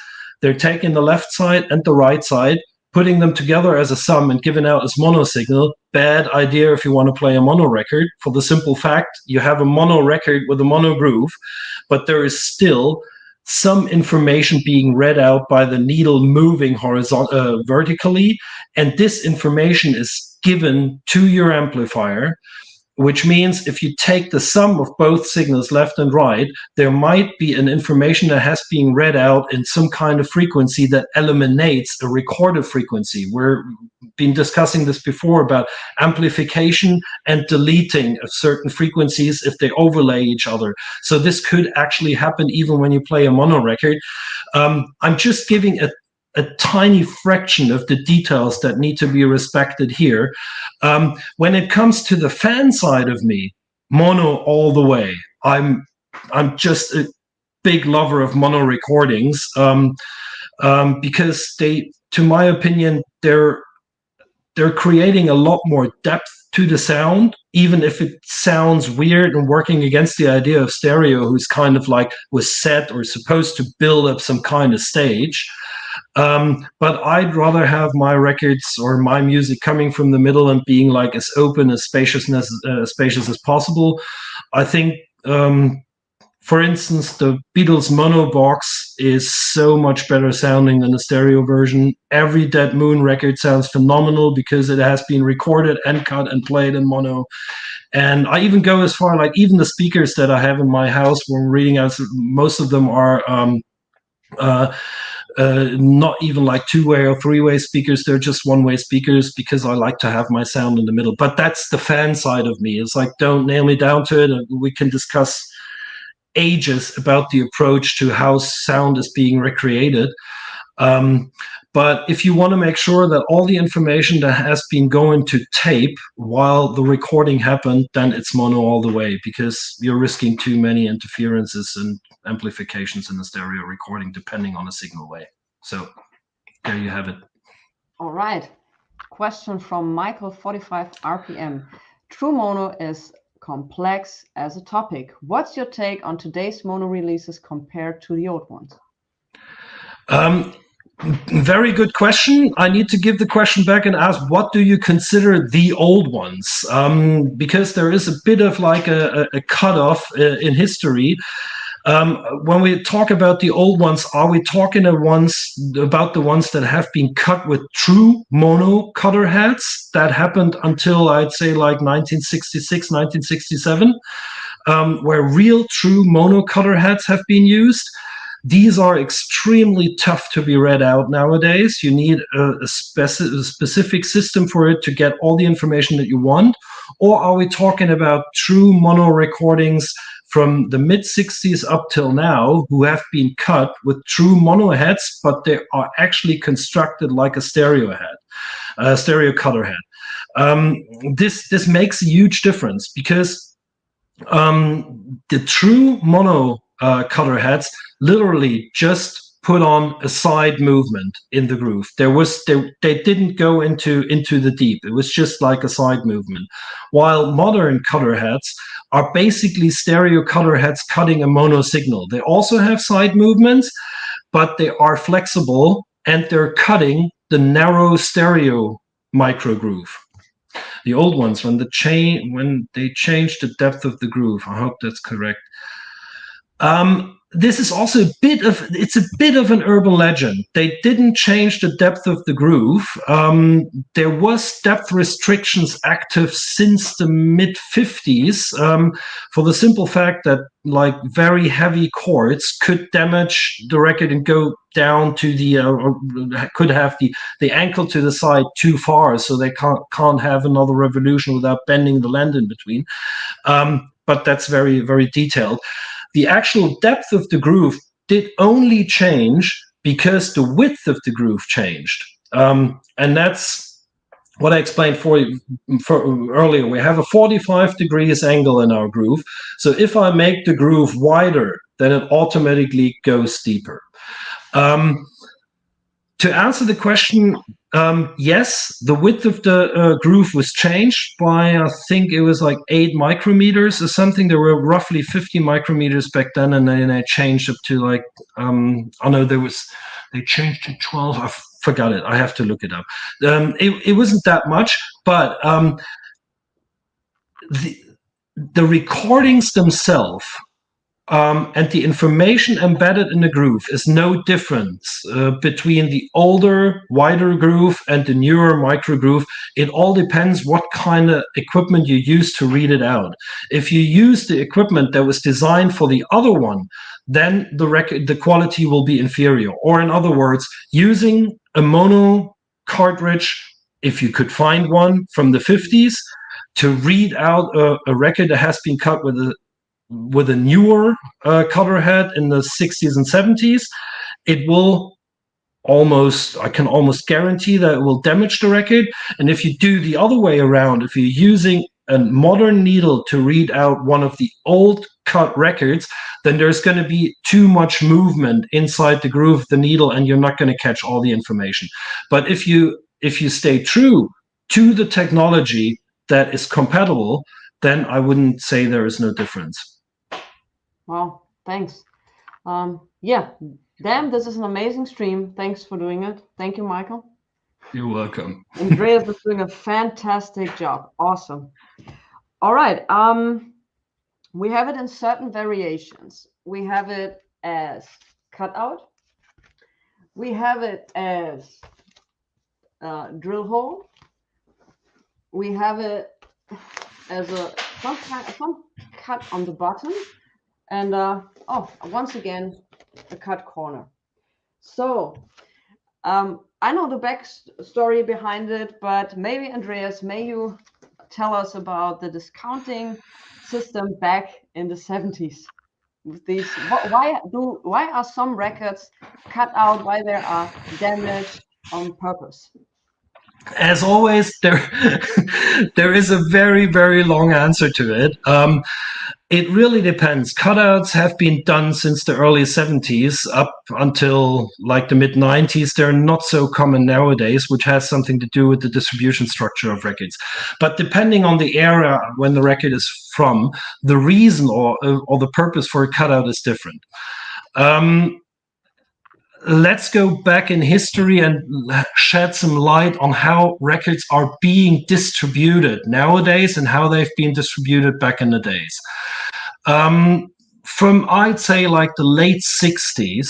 they're taking the left side and the right side, putting them together as a sum and giving out as mono signal. Bad idea if you want to play a mono record, for the simple fact you have a mono record with a mono groove, but there is still some information being read out by the needle moving vertically, and this information is given to your amplifier, which means if you take the sum of both signals, left and right, there might be an information that has been read out in some kind of frequency that eliminates a recorded frequency. We've been discussing this before about amplification and deleting of certain frequencies if they overlay each other. So this could actually happen even when you play a mono record. I'm just giving a tiny fraction of the details that need to be respected here. When it comes to the fan side of me, mono all the way. I'm just a big lover of mono recordings because they, to my opinion, they're creating a lot more depth to the sound, even if it sounds weird and working against the idea of stereo, who's kind of like was set or supposed to build up some kind of stage. But I'd rather have my records or my music coming from the middle and being like as open, as spacious as possible. I think, for instance, the Beatles mono box is so much better sounding than the stereo version. Every Dead Moon record sounds phenomenal because it has been recorded and cut and played in mono. And I even go as far, like even the speakers that I have in my house when reading out, most of them are not even like two-way or three-way speakers. They're just one-way speakers because I like to have my sound in the middle. But that's the fan side of me. It's like, don't nail me down to it. We can discuss ages about the approach to how sound is being recreated. But if you want to make sure that all the information that has been going to tape while the recording happened, then it's mono all the way, because you're risking too many interferences and amplifications in the stereo recording, depending on the signal way. So there you have it. All right. Question from Michael 45 RPM. True mono is complex as a topic. What's your take on today's mono releases compared to the old ones? Very good question. I need to give the question back and ask, what do you consider the old ones? Because there is a bit of like a cutoff in history. When we talk about the old ones, are we talking about the ones that have been cut with true mono cutter heads that happened until, I'd say, like 1966, 1967, where real true mono cutter heads have been used? These are extremely tough to be read out nowadays. You need a specific system for it to get all the information that you want. Or are we talking about true mono recordings from the mid-60s up till now who have been cut with true mono heads, but they are actually constructed like a stereo head, a stereo cutter head? This makes a huge difference, because the true mono cutter heads literally just put on a side movement in the groove. They didn't go into the deep. It was just like a side movement. While modern cutter heads are basically stereo cutter heads cutting a mono signal. They also have side movements, but they are flexible and they're cutting the narrow stereo micro groove. The old ones, when they changed the depth of the groove, I hope that's correct. This is also a bit of an urban legend. They didn't change the depth of the groove. There was depth restrictions active since the mid 50s, for the simple fact that like very heavy chords could damage the record and go down to the or could have the ankle to the side too far, so they can't have another revolution without bending the land in between. But that's very, very detailed. The actual depth of the groove did only change because the width of the groove changed. And that's what I explained for earlier, we have a 45 degrees angle in our groove. So if I make the groove wider, then it automatically goes deeper. To answer the question, yes, the width of the groove was changed by, I think it was like 8 micrometers or something. There were roughly 50 micrometers back then, and then they changed up to like, oh no, they changed to 12. I forgot it. I have to look it up. It wasn't that much, but the recordings themselves and the information embedded in the groove is no difference between the older, wider groove and the newer micro groove. It all depends what kind of equipment you use to read it out. If you use the equipment that was designed for the other one, then the quality will be inferior. Or in other words, using a mono cartridge, if you could find one from the 50s, to read out a record that has been cut with a newer cover head in the 60s and 70s, it will I can almost guarantee that it will damage the record. And if you do the other way around, if you're using a modern needle to read out one of the old cut records, then there's going to be too much movement inside the groove of the needle, and you're not going to catch all the information. But if you stay true to the technology that is compatible, then I wouldn't say there is no difference. Wow, thanks. Yeah, damn, this is an amazing stream. Thanks for doing it. Thank you, Michael. You're welcome. Andreas is doing a fantastic job. Awesome. All right. We have it in certain variations. We have it as cutout. We have it as drill hole. We have it as some cut on the bottom. And once again, a cut corner. So I know the backstory behind it, but maybe Andreas, may you tell us about the discounting system back in the 70s? These, why are some records cut out? Why they are damaged on purpose? As always, there is a very, very long answer to it. It really depends. Cutouts have been done since the early 70s up until like the mid 90s. They're not so common nowadays, which has something to do with the distribution structure of records. But depending on the era when the record is from, the reason or the purpose for a cutout is different. Let's go back in history and shed some light on how records are being distributed nowadays and how they've been distributed back in the days. From, I'd say, like the late 60s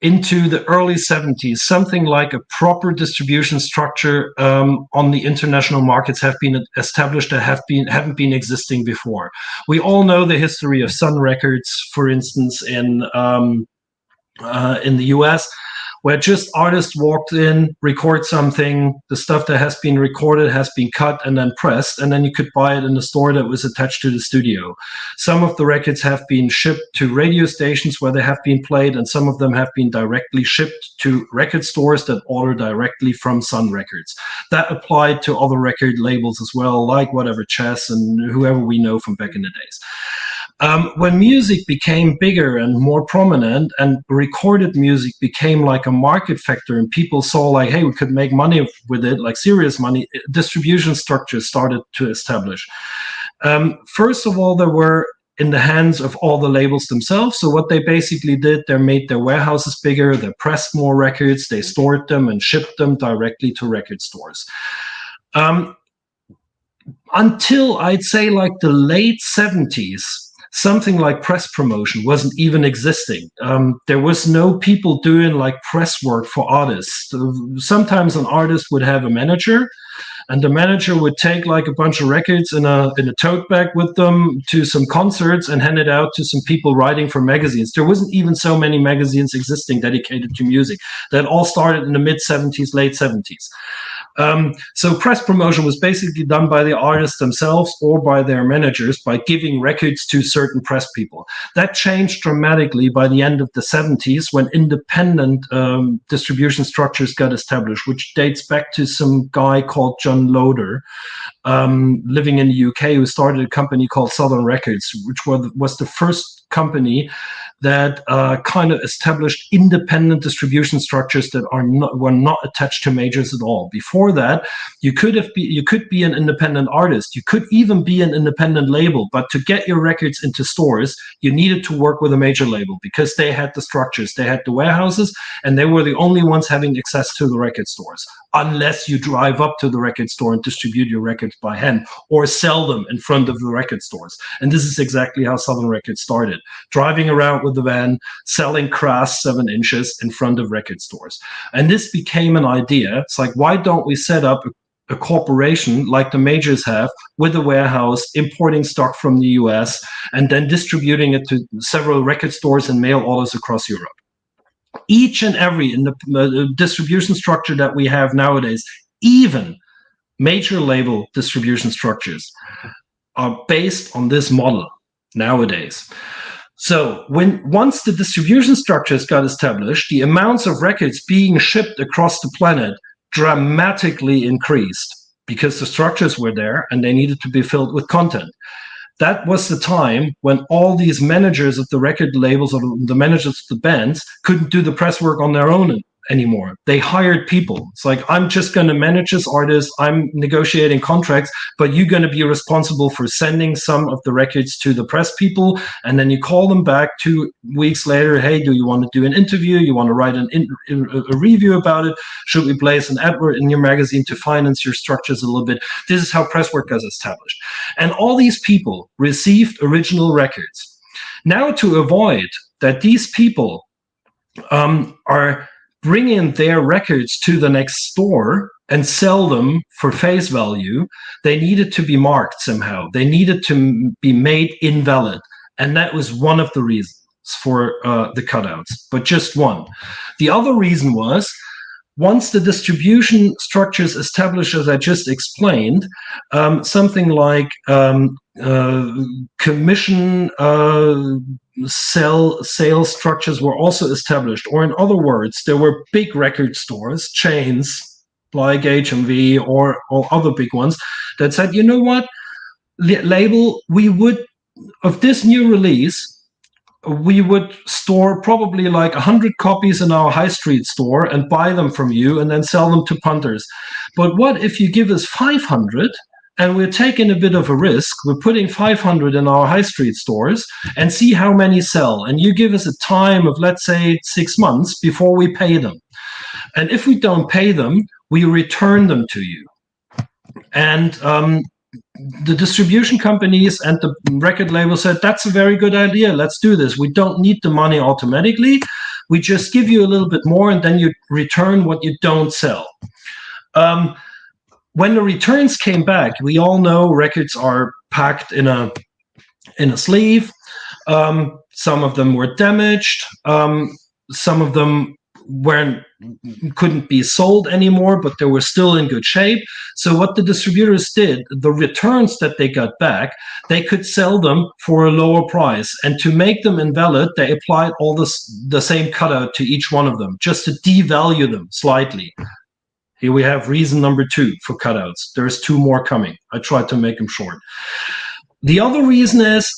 into the early 70s, something like a proper distribution structure on the international markets have been established that haven't been existing before. We all know the history of Sun Records, for instance, in the US, where just artists walked in, record something, the stuff that has been recorded has been cut and then pressed, and then you could buy it in the store that was attached to the studio. Some of the records have been shipped to radio stations where they have been played, and some of them have been directly shipped to record stores that order directly from Sun Records. That applied to other record labels as well, like whatever Chess and whoever we know from back in the days. When music became bigger and more prominent and recorded music became like a market factor and people saw like, hey, we could make money with it, like serious money, distribution structures started to establish. First of all, they were in the hands of all the labels themselves. So what they basically did, they made their warehouses bigger, they pressed more records, they stored them and shipped them directly to record stores. Until I'd say like the late 70s, something like press promotion wasn't even existing. There was no people doing like press work for artists. Sometimes an artist would have a manager, and the manager would take like a bunch of records in a tote bag with them to some concerts and hand it out to some people writing for magazines. There wasn't even so many magazines existing dedicated to music. That all started in the mid 70s, late 70s. So press promotion was basically done by the artists themselves or by their managers by giving records to certain press people. That changed dramatically by the end of the 70s when independent distribution structures got established, which dates back to some guy called John Loder, living in the UK, who started a company called Southern Records, which was the first company that kind of established independent distribution structures that were not attached to majors at all. Before that, you could be an independent artist, you could even be an independent label, but to get your records into stores, you needed to work with a major label because they had the structures, they had the warehouses, and they were the only ones having access to the record stores, unless you drive up to the record store and distribute your records by hand or sell them in front of the record stores. And this is exactly how Southern Records started, driving around with the van, selling crass 7 inches in front of record stores. And this became an idea. It's like, why don't we set up a corporation like the majors have, with a warehouse, importing stock from the US, and then distributing it to several record stores and mail orders across Europe. Each and every in the distribution structure that we have nowadays, even major label distribution structures, are based on this model nowadays. So once the distribution structures got established, the amounts of records being shipped across the planet dramatically increased because the structures were there and they needed to be filled with content. That was the time when all these managers of the record labels or the managers of the bands couldn't do the press work on their own anymore. They hired people. It's like, I'm just going to manage this artist, I'm negotiating contracts, but you're going to be responsible for sending some of the records to the press people, and then you call them back 2 weeks later, hey, do you want to do an interview? You want to write a review about it? Should we place an advert in your magazine to finance your structures a little bit? This is how press work is established. And all these people received original records. Now, to avoid that these people are bringing their records to the next store and sell them for face value, they needed to be marked somehow. They needed to be made invalid. And that was one of the reasons for the cutouts, but just one. The other reason was, once the distribution structures established, as I just explained, something like commission sales structures were also established. Or in other words, there were big record stores, chains like HMV or other big ones that said, you know what, label, we would, of this new release, we would store probably like 100 copies in our high street store and buy them from you and then sell them to punters. But what if you give us 500 and we're taking a bit of a risk? We're putting 500 in our high street stores and see how many sell. And you give us a time of, let's say, 6 months before we pay them. And if we don't pay them, we return them to you. And the distribution companies and the record label said, that's a very good idea, let's do this. We don't need the money automatically. We just give you a little bit more and then you return what you don't sell. When the returns came back, we all know records are packed in a sleeve. Some of them were damaged. Some of them couldn't be sold anymore, but they were still in good shape. So what the distributors did, the returns that they got back, they could sell them for a lower price. And to make them invalid, they applied all the same cutout to each one of them, just to devalue them slightly. Here we have reason number 2 for cutouts. There's 2 more coming. I tried to make them short. The other reason is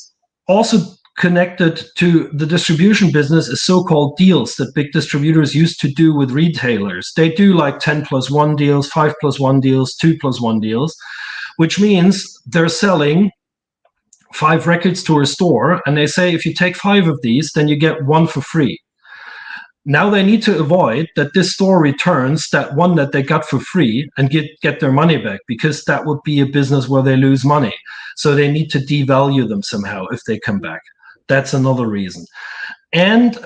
also connected to the distribution business is so-called deals that big distributors used to do with retailers. They do like 10+1 deals, 5+1 deals, 2+1 deals, which means they're selling 5 records to a store and they say, if you take 5 of these, then you get 1 for free. Now they need to avoid that this store returns that one that they got for free and get their money back, because that would be a business where they lose money. So they need to devalue them somehow if they come back. That's another reason. And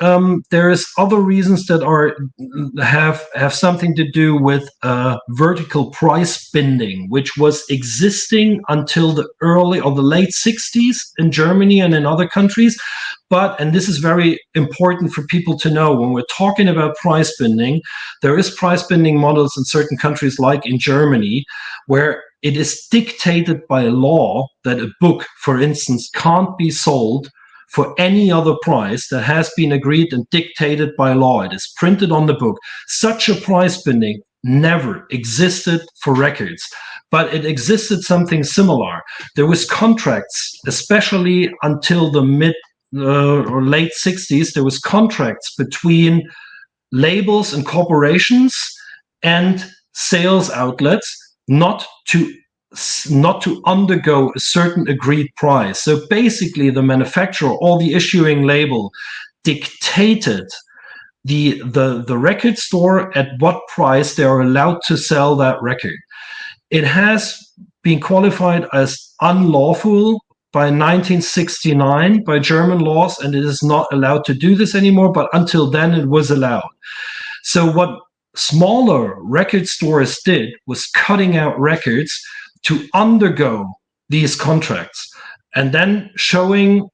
there's other reasons that are have something to do with vertical price binding, which was existing until the early or the late 60s in Germany and in other countries. But, and this is very important for people to know, when we're talking about price binding, there is price binding models in certain countries, like in Germany, where it is dictated by law that a book, for instance, can't be sold for any other price that has been agreed and dictated by law. It is printed on the book. Such a price binding never existed for records, but it existed something similar. There was contracts, especially until the mid or late 60s, there was contracts between labels and corporations and sales outlets not to undergo a certain agreed price. So basically the manufacturer or the issuing label dictated the record store at what price they are allowed to sell that record. It has been qualified as unlawful by 1969 by German laws, and it is not allowed to do this anymore, but until then it was allowed. So what smaller record stores did was cutting out records to undergo these contracts and then showing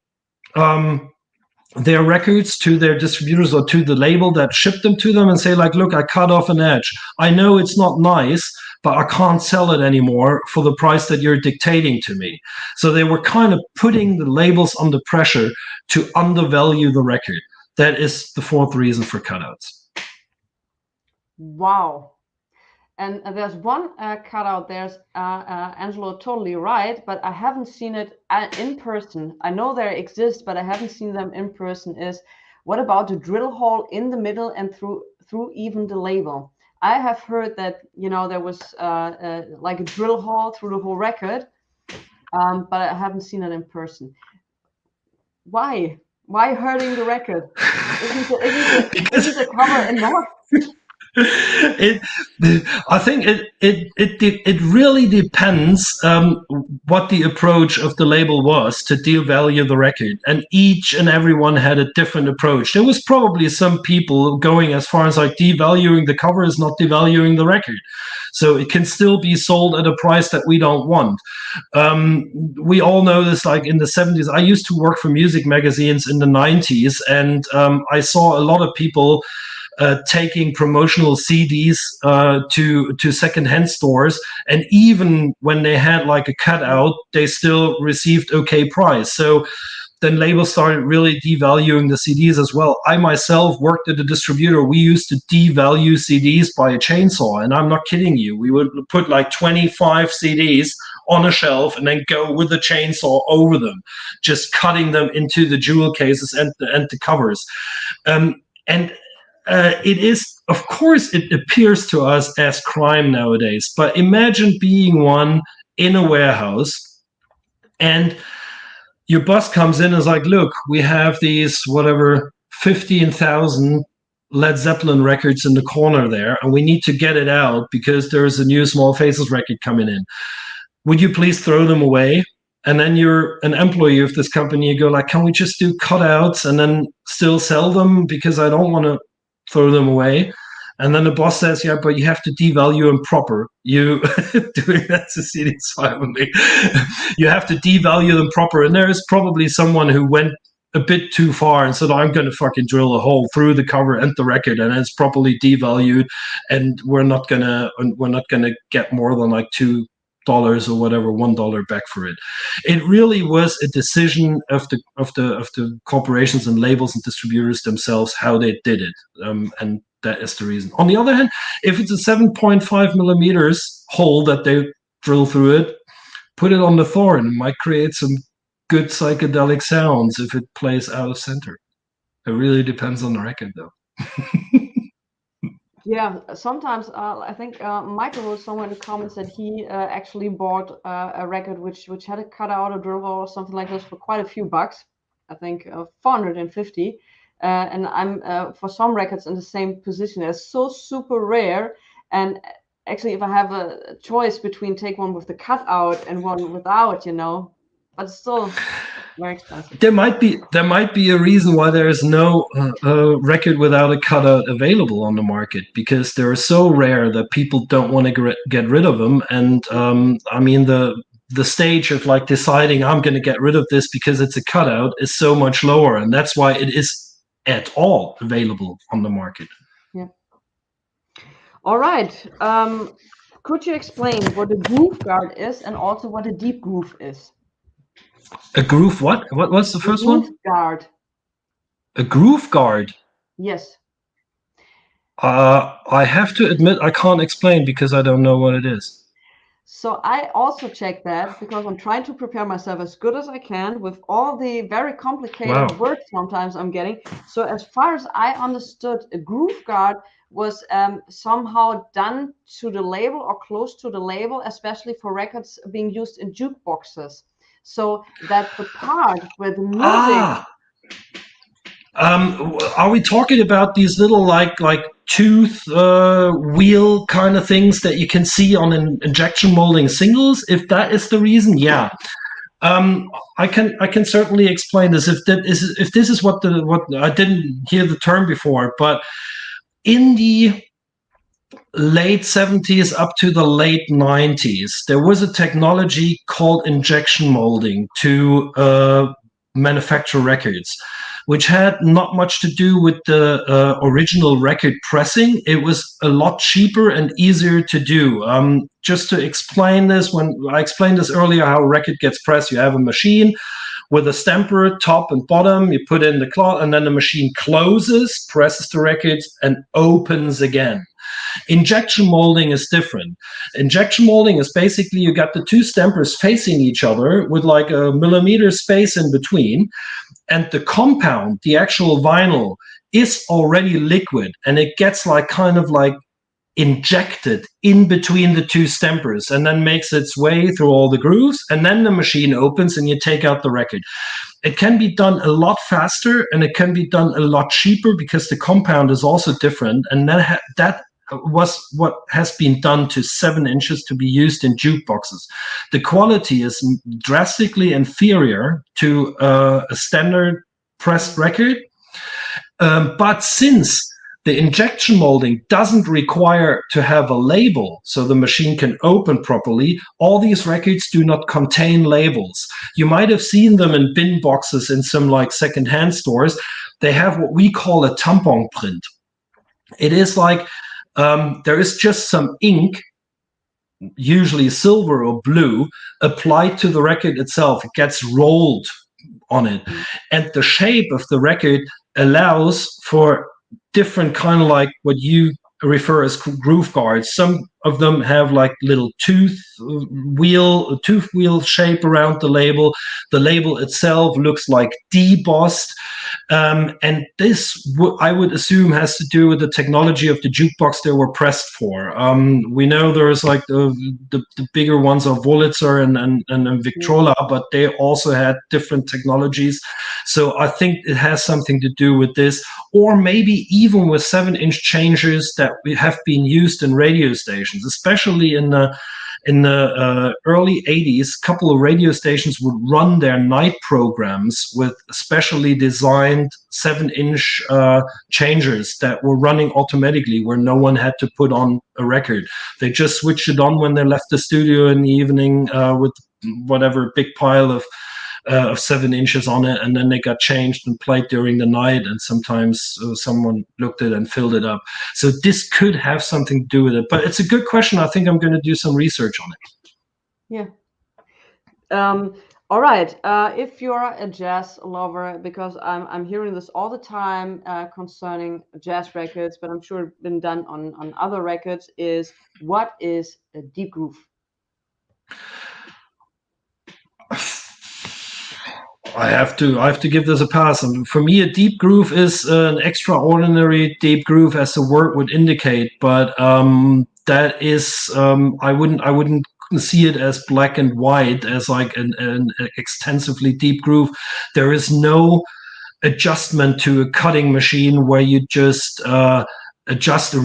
their records to their distributors or to the label that shipped them to them and say, like, look, I cut off an edge. I know it's not nice, but I can't sell it anymore for the price that you're dictating to me. So they were kind of putting the labels under pressure to undervalue the record. That is the fourth reason for cutouts. Wow. And there's one cutout. There's Angelo, totally right, but I haven't seen it in person. I know they exist, but I haven't seen them in person. Is what about the drill hole in the middle and through even the label? I have heard that, you know, there was like a drill hole through the whole record, but I haven't seen it in person. Why? Why hurting the record? Isn't the cover enough? I think it really depends what the approach of the label was to devalue the record, and each and everyone had a different approach. There was probably some people going as far as like devaluing the cover is not devaluing the record, so it can still be sold at a price that we don't want. We all know this, like in the 70s. I used to work for music magazines in the 90s, and I saw a lot of people taking promotional CDs to secondhand stores, and even when they had like a cutout, they still received okay price. So then labels started really devaluing the CDs as well. I myself worked at a distributor. We used to devalue CDs by a chainsaw, and I'm not kidding you. We would put like 25 CDs on a shelf and then go with the chainsaw over them, just cutting them into the jewel cases and the covers. It is, of course, it appears to us as crime nowadays, but imagine being one in a warehouse and your boss comes in and is like, look, we have these, whatever, 15,000 Led Zeppelin records in the corner there, and we need to get it out because there's a new Small Faces record coming in. Would you please throw them away? And then you're an employee of this company, you go like, can we just do cutouts and then still sell them because I don't want to throw them away? And then the boss says, yeah, but you have to devalue them proper. You doing that to CDs finally. You have to devalue them proper. And there is probably someone who went a bit too far and said, I'm going to fucking drill a hole through the cover and the record, and it's properly devalued, and we're not gonna get more than like $2 or whatever, $1 back for it. It really was a decision of the corporations and labels and distributors themselves how they did it, and that is the reason. On the other hand, if it's a 7.5 millimeters hole that they drill through it, put it on the thorn. It might create some good psychedelic sounds if it plays out of center. It really depends on the record, though. Yeah, sometimes I think Michael wrote somewhere in the comments that he actually bought a record which had a cutout, a drill hole or something like this for quite a few bucks. I think 450. And I'm for some records in the same position. They're so super rare. And actually, if I have a choice between take one with the cutout and one without, you know, but still, very expensive. There might be a reason why there is no record without a cutout available on the market, because they're so rare that people don't want to get rid of them. And I mean, the stage of like deciding I'm going to get rid of this because it's a cutout is so much lower, and that's why it is at all available on the market. Yeah. All right. Could you explain what a groove guard is and also what a deep groove is? A groove what? What's the first one? Groove guard. A groove guard. Yes. I have to admit I can't explain because I don't know what it is. So I also checked that because I'm trying to prepare myself as good as I can with all the very complicated words sometimes I'm getting. So as far as I understood, a groove guard was somehow done to the label or close to the label, especially for records being used in jukeboxes. So that the part where the music... Are we talking about these little like tooth wheel kind of things that you can see on injection molding singles? If that is the reason, yeah. I can certainly explain this. If this is what I didn't hear the term before, but in the late 70s up to the late 90s, there was a technology called injection molding to manufacture records, which had not much to do with the original record pressing. It was a lot cheaper and easier to do. Just to explain this, when I explained this earlier, how a record gets pressed, you have a machine with a stamper, top and bottom, you put in the cloth, and then the machine closes, presses the records, and opens again. Injection molding is different. Injection molding is basically you got the two stampers facing each other with like a millimeter space in between, and the compound, the actual vinyl, is already liquid, and it gets like kind of like injected in between the two stampers and then makes its way through all the grooves, and then the machine opens and you take out the record. It can be done a lot faster and it can be done a lot cheaper because the compound is also different, and that was what has been done to 7 inches to be used in jukeboxes. The quality is drastically inferior to a standard pressed record, but since the injection molding doesn't require to have a label so the machine can open properly, all these records do not contain labels. You might have seen them in bin boxes in some like secondhand stores. They have what we call a tampon print. It is like there is just some ink, usually silver or blue, applied to the record itself. It gets rolled on it. And the shape of the record allows for different kind of like what you refer as groove guards. Some of them have like little tooth wheel shape around the label. The label itself looks like debossed. And this, I would assume, has to do with the technology of the jukebox they were pressed for. We know there's like the bigger ones are Wurlitzer and Victrola, but they also had different technologies. So I think it has something to do with this, or maybe even with 7-inch changers that have been used in radio stations, especially in the early 80s. A couple of radio stations would run their night programs with specially designed 7-inch changers that were running automatically, where no one had to put on a record. They just switched it on when they left the studio in the evening with whatever big pile of 7 inches on it, and then they got changed and played during the night, and sometimes someone looked at it and filled it up. So this could have something to do with it, but it's a good question. I think I'm going to do some research on it. Yeah. All right. If you're a jazz lover, because I'm hearing this all the time concerning jazz records, but I'm sure it's been done on other records, is what is a deep groove? I have to give this a pass. And for me, a deep groove is an extraordinary deep groove, as the word would indicate. But that is, I wouldn't see it as black and white, as like an extensively deep groove. There is no adjustment to a cutting machine where you just adjust a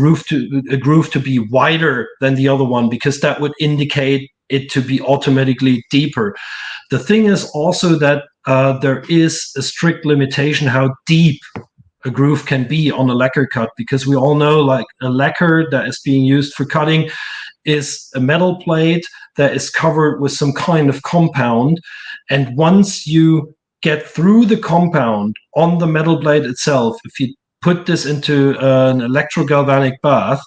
groove to be wider than the other one, because that would indicate it to be automatically deeper. The thing is also that there is a strict limitation how deep a groove can be on a lacquer cut, because we all know like a lacquer that is being used for cutting is a metal plate that is covered with some kind of compound, and once you get through the compound on the metal blade itself, if you put this into an electrogalvanic bath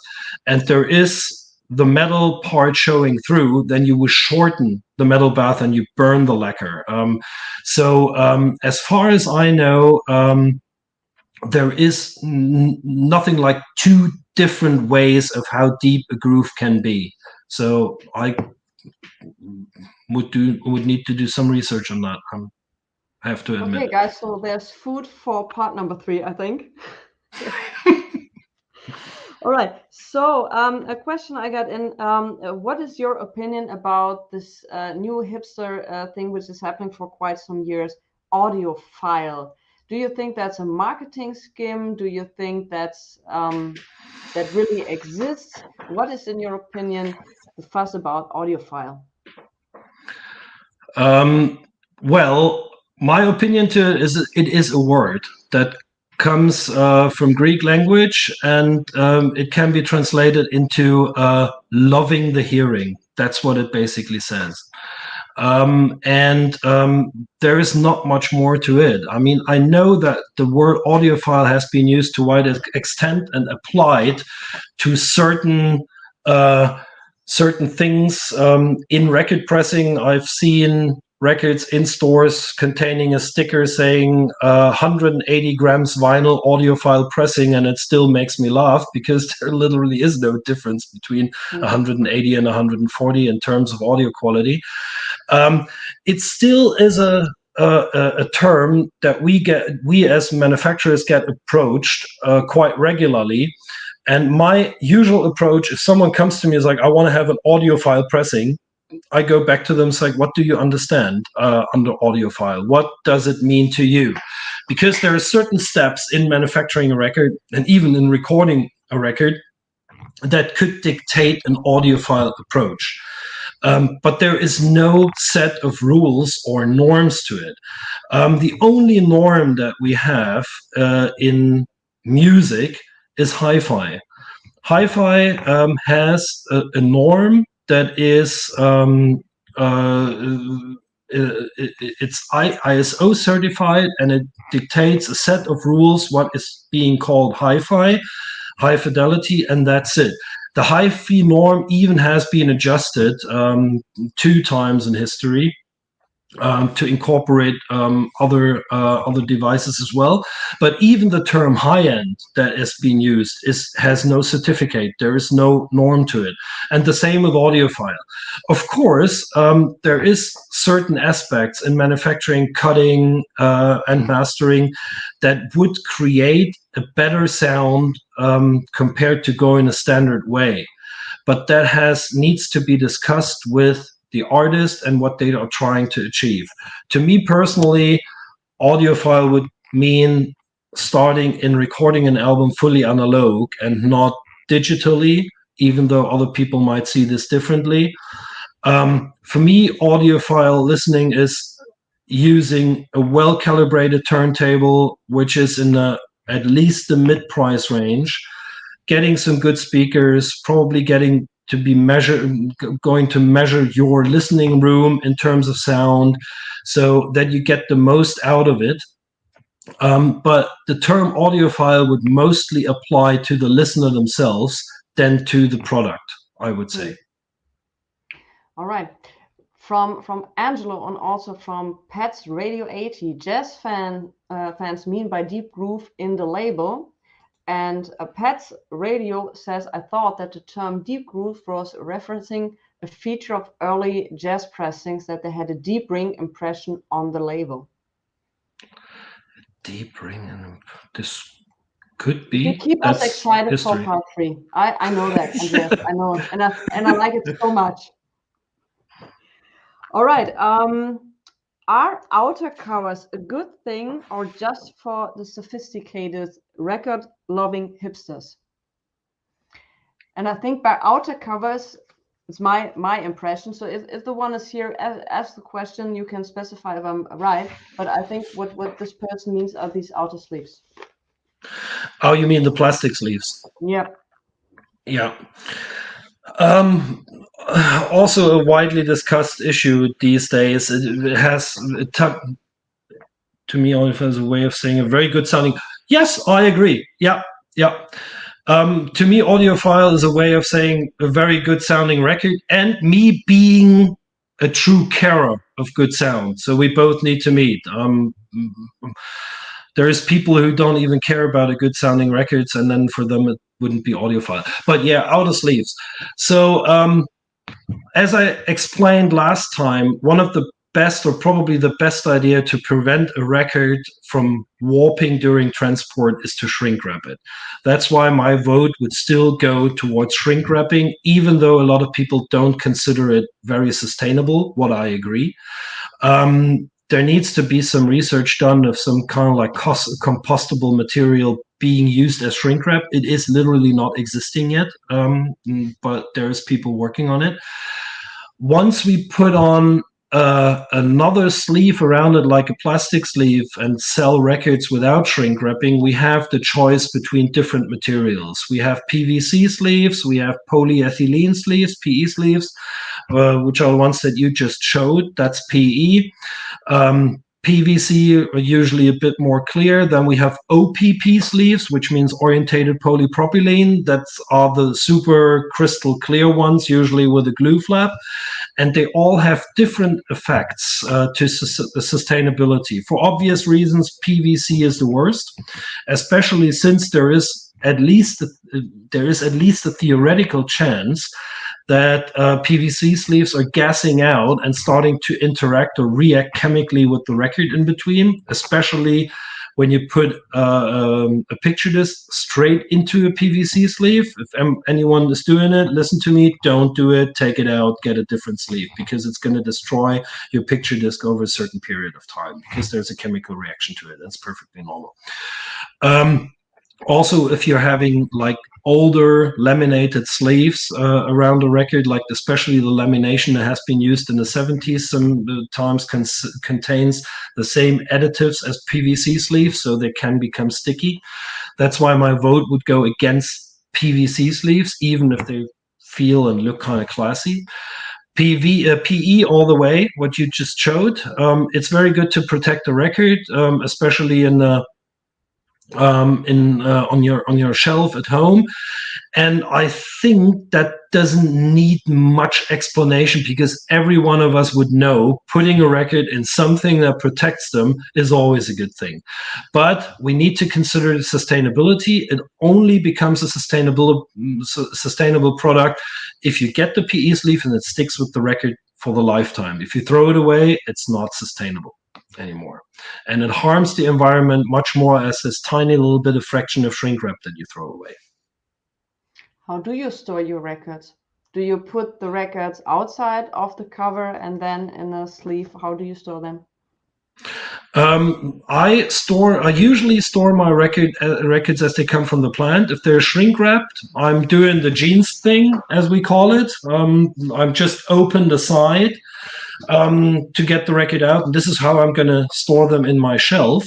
and there is the metal part showing through, then you will shorten the metal bath and you burn the lacquer. As far as I know, there is nothing like two different ways of how deep a groove can be. So I would need to do some research on that. I have to admit. Okay, guys, so there's food for part number 3, I think. All right. So a question I got in, what is your opinion about this new hipster thing, which is happening for quite some years, audiophile? Do you think that's a marketing scheme? Do you think that's that really exists? What is, in your opinion, the fuss about audiophile? Well, my opinion to it is a word that comes from Greek language, and it can be translated into loving the hearing. That's what it basically says. There is not much more to it. I mean, I know that the word audiophile has been used to wide extent and applied to certain things in record pressing. I've seen records in stores containing a sticker saying 180 grams vinyl audiophile pressing, and it still makes me laugh because there literally is no difference between 180 and 140 in terms of audio quality. It still is a term that we as manufacturers get approached quite regularly. And my usual approach, if someone comes to me is like, I want to have an audiophile pressing, I go back to them, it's like, what do you understand under audiophile? What does it mean to you? Because there are certain steps in manufacturing a record and even in recording a record that could dictate an audiophile approach. But there is no set of rules or norms to it. The only norm that we have in music is hi-fi. Hi-fi has a norm that is it's ISO certified, and it dictates a set of rules what is being called hi-fi, high fidelity, and that's it. The hi-fi norm even has been adjusted 2 times in history to incorporate other devices as well. But even the term high-end that is being used has no certificate. There is no norm to it. And the same with audiophile. Of course, there is certain aspects in manufacturing, cutting, and mastering that would create a better sound compared to going a standard way. But that needs to be discussed with the artist and what they are trying to achieve. To me personally, audiophile would mean starting in recording an album fully analog and not digitally, even though other people might see this differently. For me, audiophile listening is using a well-calibrated turntable, which is in at least the mid-price range, getting some good speakers, probably going to measure your listening room in terms of sound so that you get the most out of it. But the term audiophile would mostly apply to the listener themselves than to the product, I would say. All right. From Angelo and also from Pat's Radio 80, jazz fans mean by deep groove in the label. And Pat's Radio says, I thought that the term deep groove was referencing a feature of early jazz pressings, that they had a deep ring impression on the label. Deep ring, and this could be. You keep us excited history. For part 3. I know that, Andreas. I know, and I like it so much. All right. Are outer covers a good thing or just for the sophisticated record-loving hipsters? And I think by outer covers, It's my impression. So if the one is here, ask the question, you can specify if I'm right. But I think what this person means are these outer sleeves. Oh, you mean the plastic sleeves? Yeah. Yeah. Also a widely discussed issue these days. It has, to me, as a way of saying a very good sounding. Yes, I agree. Yeah, yeah. To me, audiophile is a way of saying a very good sounding record, and me being a true carer of good sound. So we both need to meet. There's people who don't even care about a good sounding records, and then for them it wouldn't be audiophile. But yeah, outer sleeves. So as I explained last time, one of the best, or probably the best idea to prevent a record from warping during transport is to shrink wrap it. That's why my vote would still go towards shrink wrapping, even though a lot of people don't consider it very sustainable, what I agree. There needs to be some research done of some kind of like compostable material being used as shrink wrap. It is literally not existing yet, but there's people working on it. Once we put on another sleeve around it, like a plastic sleeve, and sell records without shrink wrapping, we have the choice between different materials. We have PVC sleeves, we have polyethylene sleeves, PE sleeves, which are the ones that you just showed. That's PE. PVC are usually a bit more clear. Then we have OPP sleeves, which means orientated polypropylene. That are the super crystal clear ones, usually with a glue flap. And they all have different effects to sustainability. For obvious reasons, PVC is the worst, especially since there is at least a theoretical chance that PVC sleeves are gassing out and starting to interact or react chemically with the record in between, especially when you put a picture disc straight into a PVC sleeve. If anyone is doing it, listen to me, don't do it, take it out, get a different sleeve, because it's going to destroy your picture disc over a certain period of time, because there's a chemical reaction to it. That's perfectly normal. Also, if you're having like older laminated sleeves around the record, like especially the lamination that has been used in the 70s, sometimes contains the same additives as PVC sleeves, so they can become sticky. That's why my vote would go against PVC sleeves, even if they feel and look kind of classy. PE all the way, what you just showed. It's very good to protect the record, especially in the on your shelf at home. And I think that doesn't need much explanation, because every one of us would know putting a record in something that protects them is always a good thing. But we need to consider sustainability. It only becomes a sustainable product if you get the PE sleeve and it sticks with the record for the lifetime. If you throw it away, it's not sustainable anymore. And it harms the environment much more as this tiny little bit of fraction of shrink wrap that you throw away. How do you store your records? Do you put the records outside of the cover and then in a sleeve? How do you store them? I usually store my records as they come from the plant. If they're shrink wrapped, I'm doing the jeans thing, as we call it. I'm just open the side to get the record out. And this is how I'm going to store them in my shelf.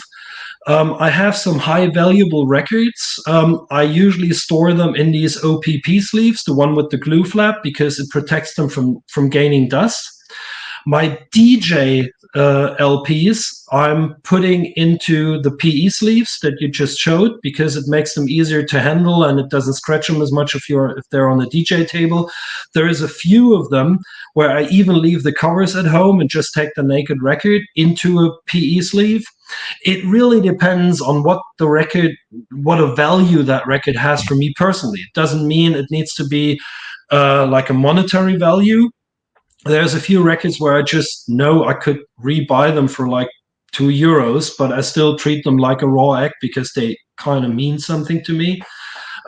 I have some high valuable records. I usually store them in these OPP sleeves, the one with the glue flap, because it protects them from gaining dust. My DJ LPs, I'm putting into the PE sleeves that you just showed, because it makes them easier to handle and it doesn't scratch them as much if they're on the DJ table. There is a few of them where I even leave the covers at home and just take the naked record into a PE sleeve. It really depends on what a value that record has for me personally. It doesn't mean it needs to be like a monetary value. There's a few records where I just know I could rebuy them for like €2, but I still treat them like a raw act because they kind of mean something to me.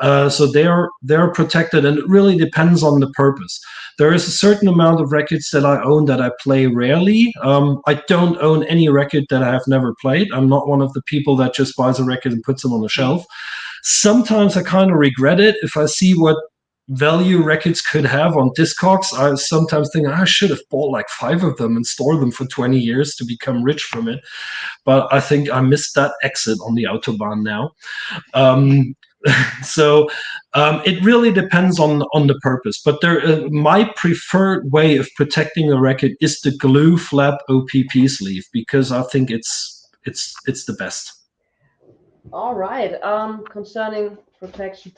So they're protected, and it really depends on the purpose. There is a certain amount of records that I own that I play rarely. I don't own any record that I have never played. I'm not one of the people that just buys a record and puts them on the shelf. Sometimes I kind of regret it if I see what value records could have on Discogs, I sometimes think I should have bought like 5 of them and store them for 20 years to become rich from it. But I think I missed that exit on the Autobahn now. So it really depends on the purpose. But my preferred way of protecting a record is the glue flap OPP sleeve, because I think it's the best. All right. Concerning protection.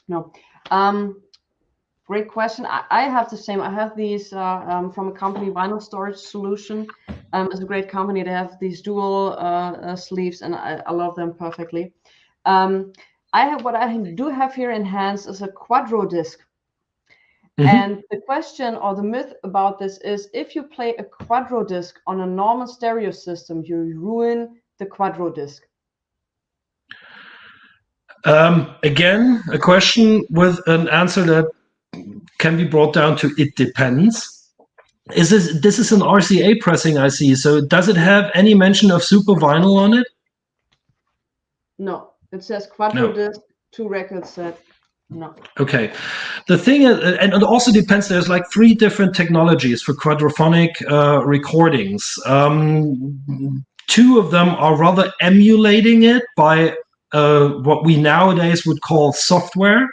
No. Great question. I have the same. I have these from a company, Vinyl Storage Solution. It's a great company. They have these dual sleeves, and I love them perfectly. What I do have here in hands is a Quadro disc. And the question or the myth about this is, if you play a Quadro disc on a normal stereo system, you ruin the Quadro disc. Again, a question with an answer that can be brought down to it depends. This is an RCA pressing, I see. So does it have any mention of super vinyl on it? No, it says Quadro disc, 2 record set. No. Okay. The thing is, and it also depends, there's like 3 different technologies for quadrophonic recordings. 2 of them are rather emulating it by what we nowadays would call software.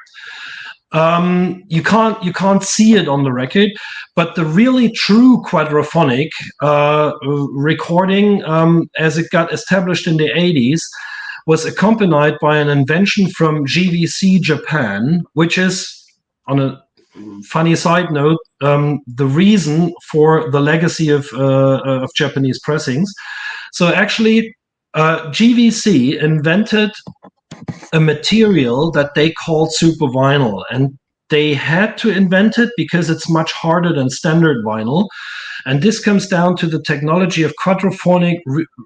You can't see it on the record, but the really true quadrophonic recording, as it got established in the 80s, was accompanied by an invention from GVC Japan, which is, on a funny side note, the reason for the legacy of Japanese pressings. So actually, GVC invented a material that they called super vinyl, and they had to invent it because it's much harder than standard vinyl. And this comes down to the technology of quadrophonic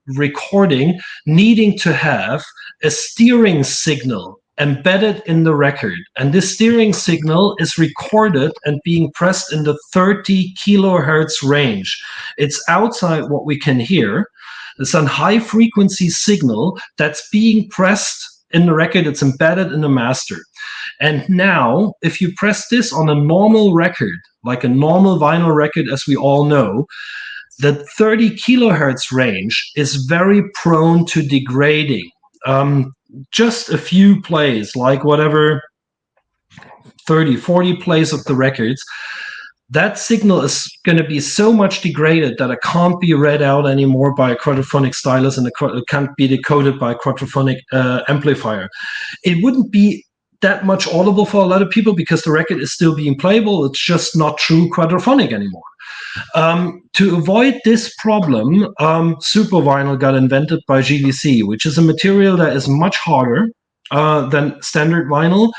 recording needing to have a steering signal embedded in the record. And this steering signal is recorded and being pressed in the 30 kilohertz range. It's outside what we can hear. It's a high frequency signal that's being pressed in the record. It's embedded in the master. And now, if you press this on a normal record, like a normal vinyl record, as we all know, the 30 kilohertz range is very prone to degrading. Just a few plays, like whatever 30, 40 plays of the records, that signal is going to be so much degraded that it can't be read out anymore by a quadrophonic stylus, and it can't be decoded by a quadrophonic amplifier. It wouldn't be that much audible for a lot of people because the record is still being playable. It's just not true quadrophonic anymore. To avoid this problem, super vinyl got invented by GVC, which is a material that is much harder than standard vinyl.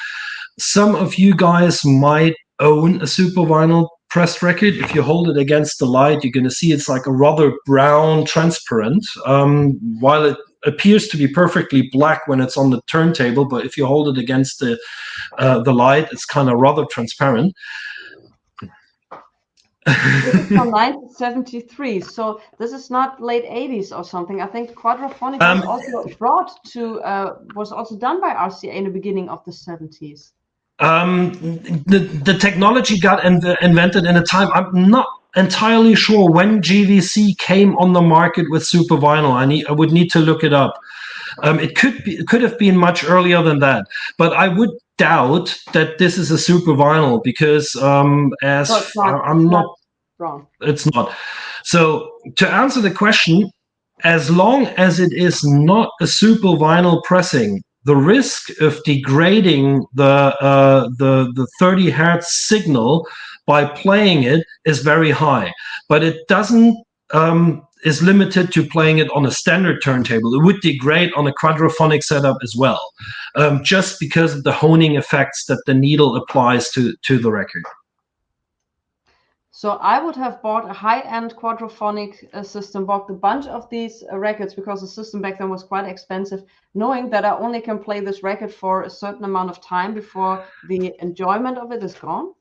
Some of you guys might own a super vinyl pressed record. If you hold it against the light, you're going to see it's like a rather brown transparent, while it appears to be perfectly black when it's on the turntable, but if you hold it against the light, it's kind of rather transparent. This is from 1973, so this is not late 80s or something. I think quadrophonic was also done by RCA in the beginning of the 70s. The technology got invented in a time, I'm not entirely sure when GVC came on the market with super vinyl. I would need to look it up. It could have been much earlier than that, but I would doubt that this is a super vinyl because it's not. So to answer the question, as long as it is not a super vinyl pressing, the risk of degrading the 30 hertz signal by playing it is very high, but it doesn't is limited to playing it on a standard turntable. It would degrade on a quadrophonic setup as well, just because of the honing effects that the needle applies to the record. So I would have bought a high-end quadrophonic system, bought a bunch of these records because the system back then was quite expensive, knowing that I only can play this record for a certain amount of time before the enjoyment of it is gone.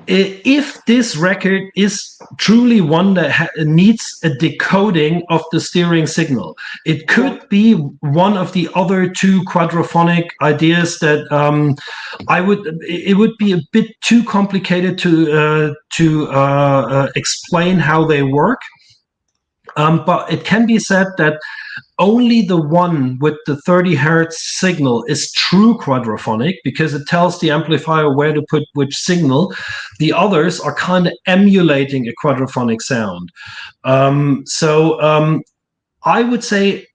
If this record is truly one that needs a decoding of the steering signal, it could be one of the other two quadrophonic ideas that it would be a bit too complicated to explain how they work. But it can be said that only the one with the 30 hertz signal is true quadrophonic because it tells the amplifier where to put which signal. The others are kind of emulating a quadrophonic sound. I would say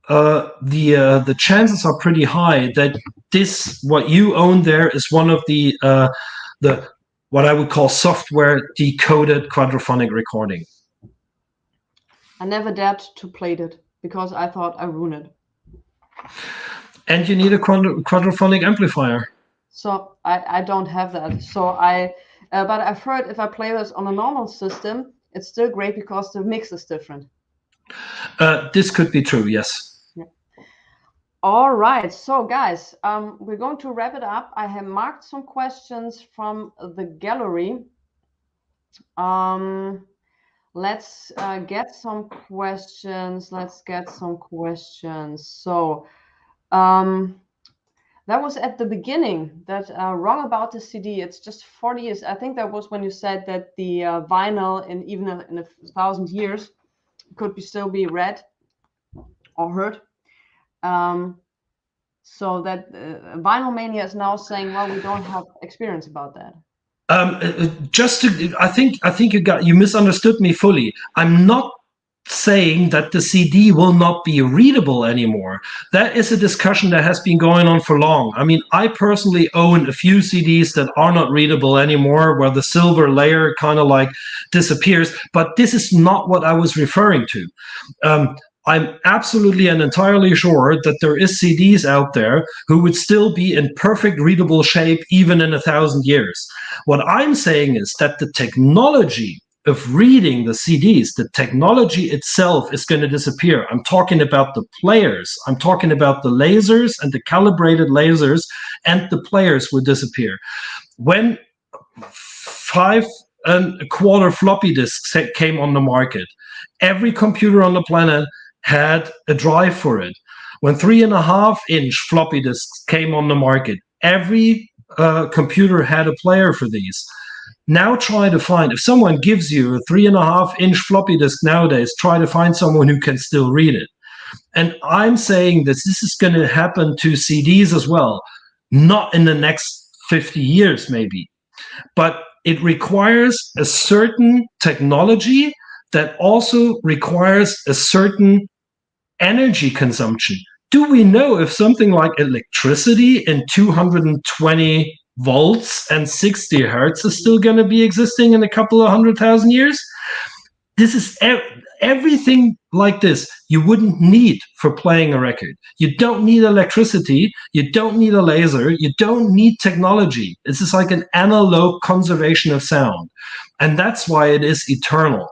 the chances are pretty high that what you own there is one of the what I would call software decoded quadrophonic recording. I never dared to play it because I thought I ruined it. And you need a quadrophonic amplifier. So I don't have that. So but I've heard if I play this on a normal system, it's still great because the mix is different. This could be true, yes. Yeah. All right. So guys, we're going to wrap it up. I have marked some questions from the gallery. Let's get some questions. So that was at the beginning, that wrong about the CD. It's just 40 years. I think that was when you said that the vinyl in even in 1,000 years could still be read or heard. So that Vinyl Mania is now saying, well, we don't have experience about that. I think you misunderstood me fully. I'm not saying that the CD will not be readable anymore. That is a discussion that has been going on for long. I mean, I personally own a few CDs that are not readable anymore, where the silver layer kind of like disappears, but this is not what I was referring to. I'm absolutely and entirely sure that there is CDs out there who would still be in perfect readable shape even in 1,000 years. What I'm saying is that the technology of reading the CDs, the technology itself is going to disappear. I'm talking about the players. I'm talking about the lasers and the calibrated lasers, and the players will disappear. When 5 1/4 floppy disks came on the market, every computer on the planet had a drive for it. When 3.5-inch floppy disks came on the market, every computer had a player for these. Now try to find, if someone gives you a 3.5-inch floppy disk nowadays, try to find someone who can still read it. And I'm saying that this is going to happen to CDs as well, not in the next 50 years maybe, but it requires a certain technology that also requires a certain energy consumption. Do we know if something like electricity in 220 volts and 60 hertz is still going to be existing in a couple of 100,000 years? This is everything like this you wouldn't need for playing a record. You don't need electricity. You don't need a laser. You don't need technology. This is like an analog conservation of sound. And that's why it is eternal.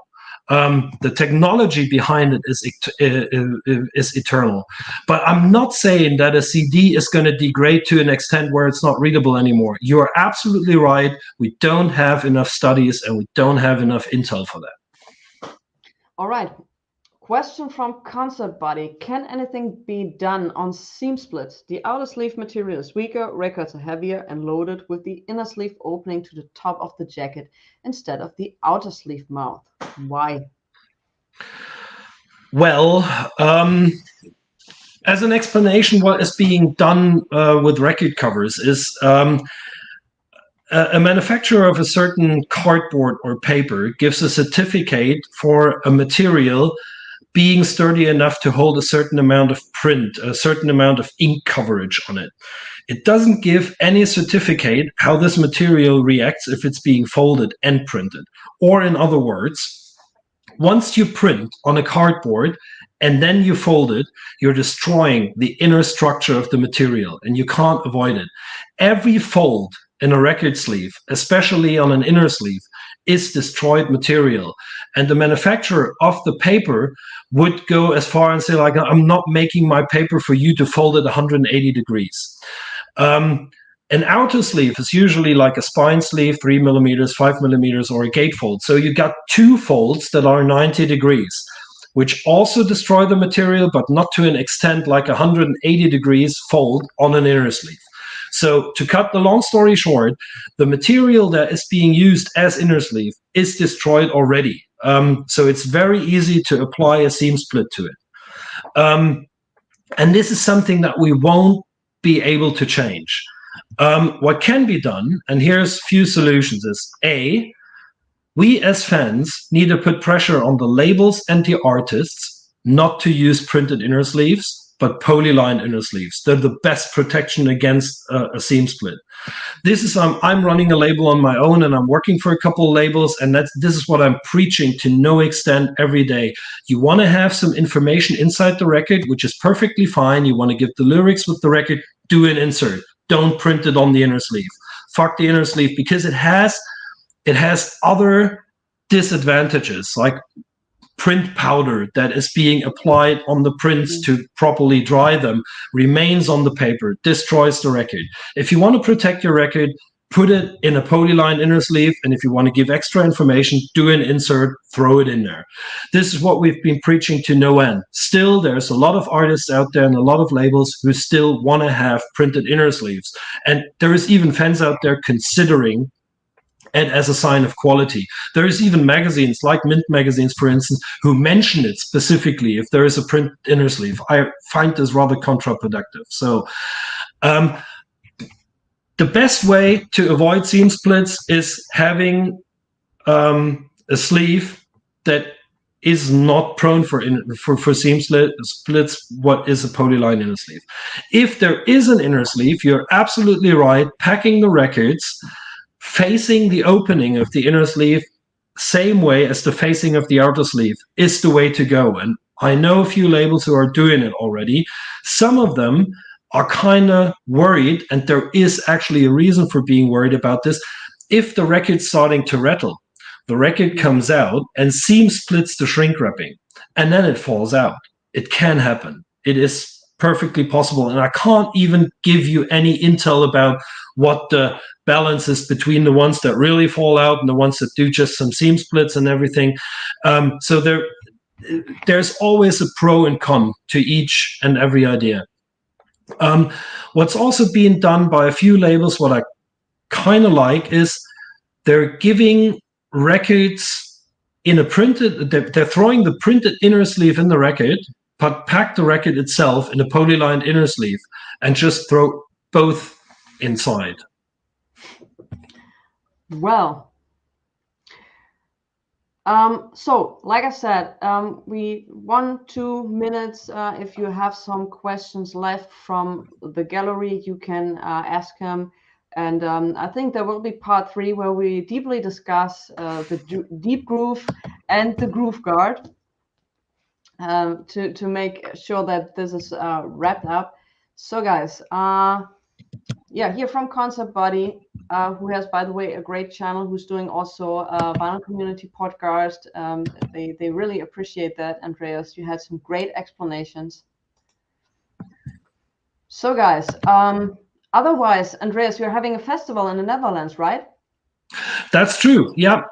The technology behind it is eternal. But I'm not saying that a CD is going to degrade to an extent where it's not readable anymore. You are absolutely right. We don't have enough studies and we don't have enough intel for that. All right. Question from Concert Buddy. Can anything be done on seam split? The outer sleeve material is weaker, records are heavier and loaded with the inner sleeve opening to the top of the jacket instead of the outer sleeve mouth. Why? Well, as an explanation, what is being done with record covers is a manufacturer of a certain cardboard or paper gives a certificate for a material being sturdy enough to hold a certain amount of print, a certain amount of ink coverage on it. It doesn't give any certificate how this material reacts if it's being folded and printed. Or in other words, once you print on a cardboard and then you fold it, you're destroying the inner structure of the material and you can't avoid it. Every fold in a record sleeve, especially on an inner sleeve, is destroyed material. And the manufacturer of the paper would go as far and say, like, I'm not making my paper for you to fold it 180 degrees. An outer sleeve is usually like a spine sleeve, 3 millimeters, 5 millimeters, or a gatefold. So you got two folds that are 90 degrees, which also destroy the material, but not to an extent like 180 degrees fold on an inner sleeve. So to cut the long story short, the material that is being used as inner sleeve is destroyed already. So it's very easy to apply a seam split to it. And this is something that we won't be able to change. What can be done, and here's a few solutions, is A, we as fans need to put pressure on the labels and the artists not to use printed inner sleeves, but polyline inner sleeves. They're the best protection against a seam split. This is I'm running a label on my own, and I'm working for a couple of labels, and this is what I'm preaching to no extent every day. You want to have some information inside the record, which is perfectly fine. You want to give the lyrics with the record, do an insert. Don't print it on the inner sleeve. Fuck the inner sleeve, because it has other disadvantages, like print powder that is being applied on the prints to properly dry them, remains on the paper, destroys the record. If you want to protect your record, put it in a polyline inner sleeve, and if you want to give extra information, do an insert, throw it in there. This is what we've been preaching to no end. Still, there's a lot of artists out there and a lot of labels who still want to have printed inner sleeves. And there is even fans out there considering and as a sign of quality. There is even magazines like Mint magazines, for instance, who mention it specifically if there is a print inner sleeve. I find this rather counterproductive. So the best way to avoid seam splits is having a sleeve that is not prone for seam splits. What is a polyline inner sleeve? If there is an inner sleeve, you're absolutely right. Packing the records facing the opening of the inner sleeve same way as the facing of the outer sleeve is the way to go. And I know a few labels who are doing it already. Some of them are kind of worried, and there is actually a reason for being worried about this. If the record's starting to rattle, the record comes out and seam splits the shrink wrapping, and then it falls out. It can happen. It is perfectly possible, and I can't even give you any intel about what the balance is between the ones that really fall out and the ones that do just some seam splits and everything. So there's always a pro and con to each and every idea. What's also being done by a few labels, what I kind of like, is they're giving records in a printed, they're throwing the printed inner sleeve in the record, but pack the record itself in a polylined inner sleeve and just throw both inside. Well, so like I said, we 1-2 minutes. If you have some questions left from the gallery, you can ask him. And I think there will be part 3 where we deeply discuss the deep groove and the groove guard to make sure that this is wrapped up. So guys, yeah, here from Concept Body, who has, by the way, a great channel, who's doing also a vinyl community podcast. They really appreciate that, Andreas. You had some great explanations. So guys, otherwise, Andreas, you're having a festival in the Netherlands, right? That's true. Yeah.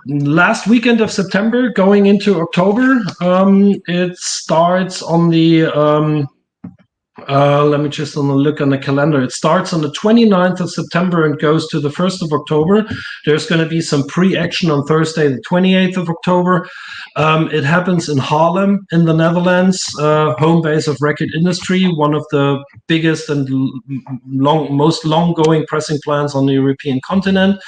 Last weekend of September, going into October, it starts on the let me just look on the calendar. It starts on the 29th of September and goes to the 1st of October. There's going to be some pre-action on Thursday, the 28th of October. It happens in Haarlem in the Netherlands, home base of record industry, one of the biggest and most long-going pressing plants on the European continent.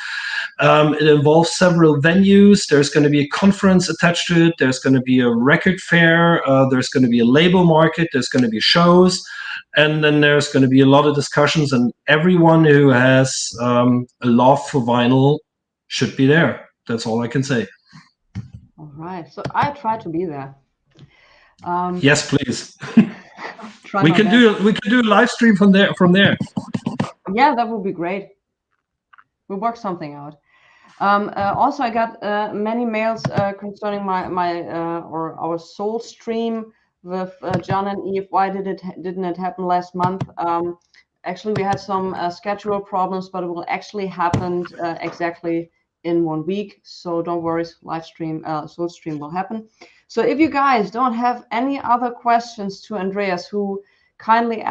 It involves several venues. There's going to be a conference attached to it. There's going to be a record fair. There's going to be a label market. There's going to be shows. And then there's going to be a lot of discussions. And everyone who has a love for vinyl should be there. That's all I can say. All right. So I try to be there. Yes, please. we can do a live stream from there. Yeah, that would be great. We'll work something out. Also, I got many mails concerning or our soul stream with John and Eve. Why didn't it happen last month? actually we had some schedule problems, but it will actually happen exactly in 1 week. So don't worry, live stream, Soul stream will happen. So if you guys don't have any other questions to Andreas, who kindly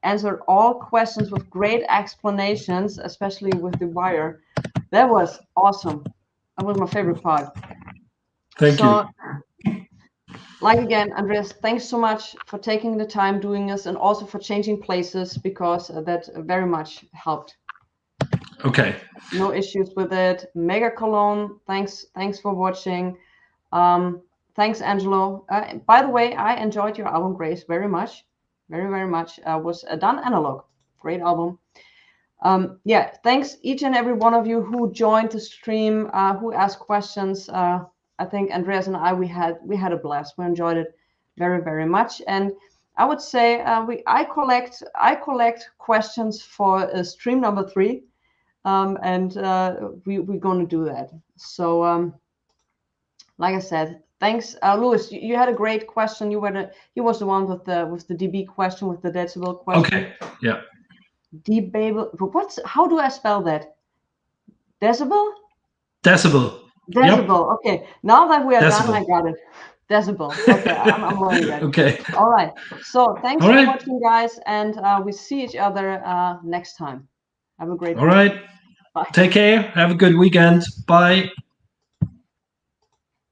answered all questions with great explanations, especially with the wire, that was awesome. That was my favorite part. Thank you. Like again, Andreas, thanks so much for taking the time doing this, and also for changing places, because that very much helped. Okay. No issues with it. Mega Cologne, thanks for watching. Thanks, Angelo. By the way, I enjoyed your album, Grace, very much. Very much. Was done analog. Great album. Yeah, thanks each and every one of you who joined the stream, who asked questions. I think Andreas and I, we had a blast. We enjoyed it very much. And I would say I collect questions for stream number 3, and we're going to do that. So like I said, thanks, Louis. You had a great question. You was the one with the DB question, with the decibel question. Okay. Yeah. How do I spell that? Decibel? Decibel. Decibel. Yep. Okay. Now that we are Decibel. done, I got it. Decibel. Okay, I'm learning that. Okay. All right. So thanks for watching, guys, and we see each other next time. Have a great week. All right. Bye. Take care. Have a good weekend. Bye.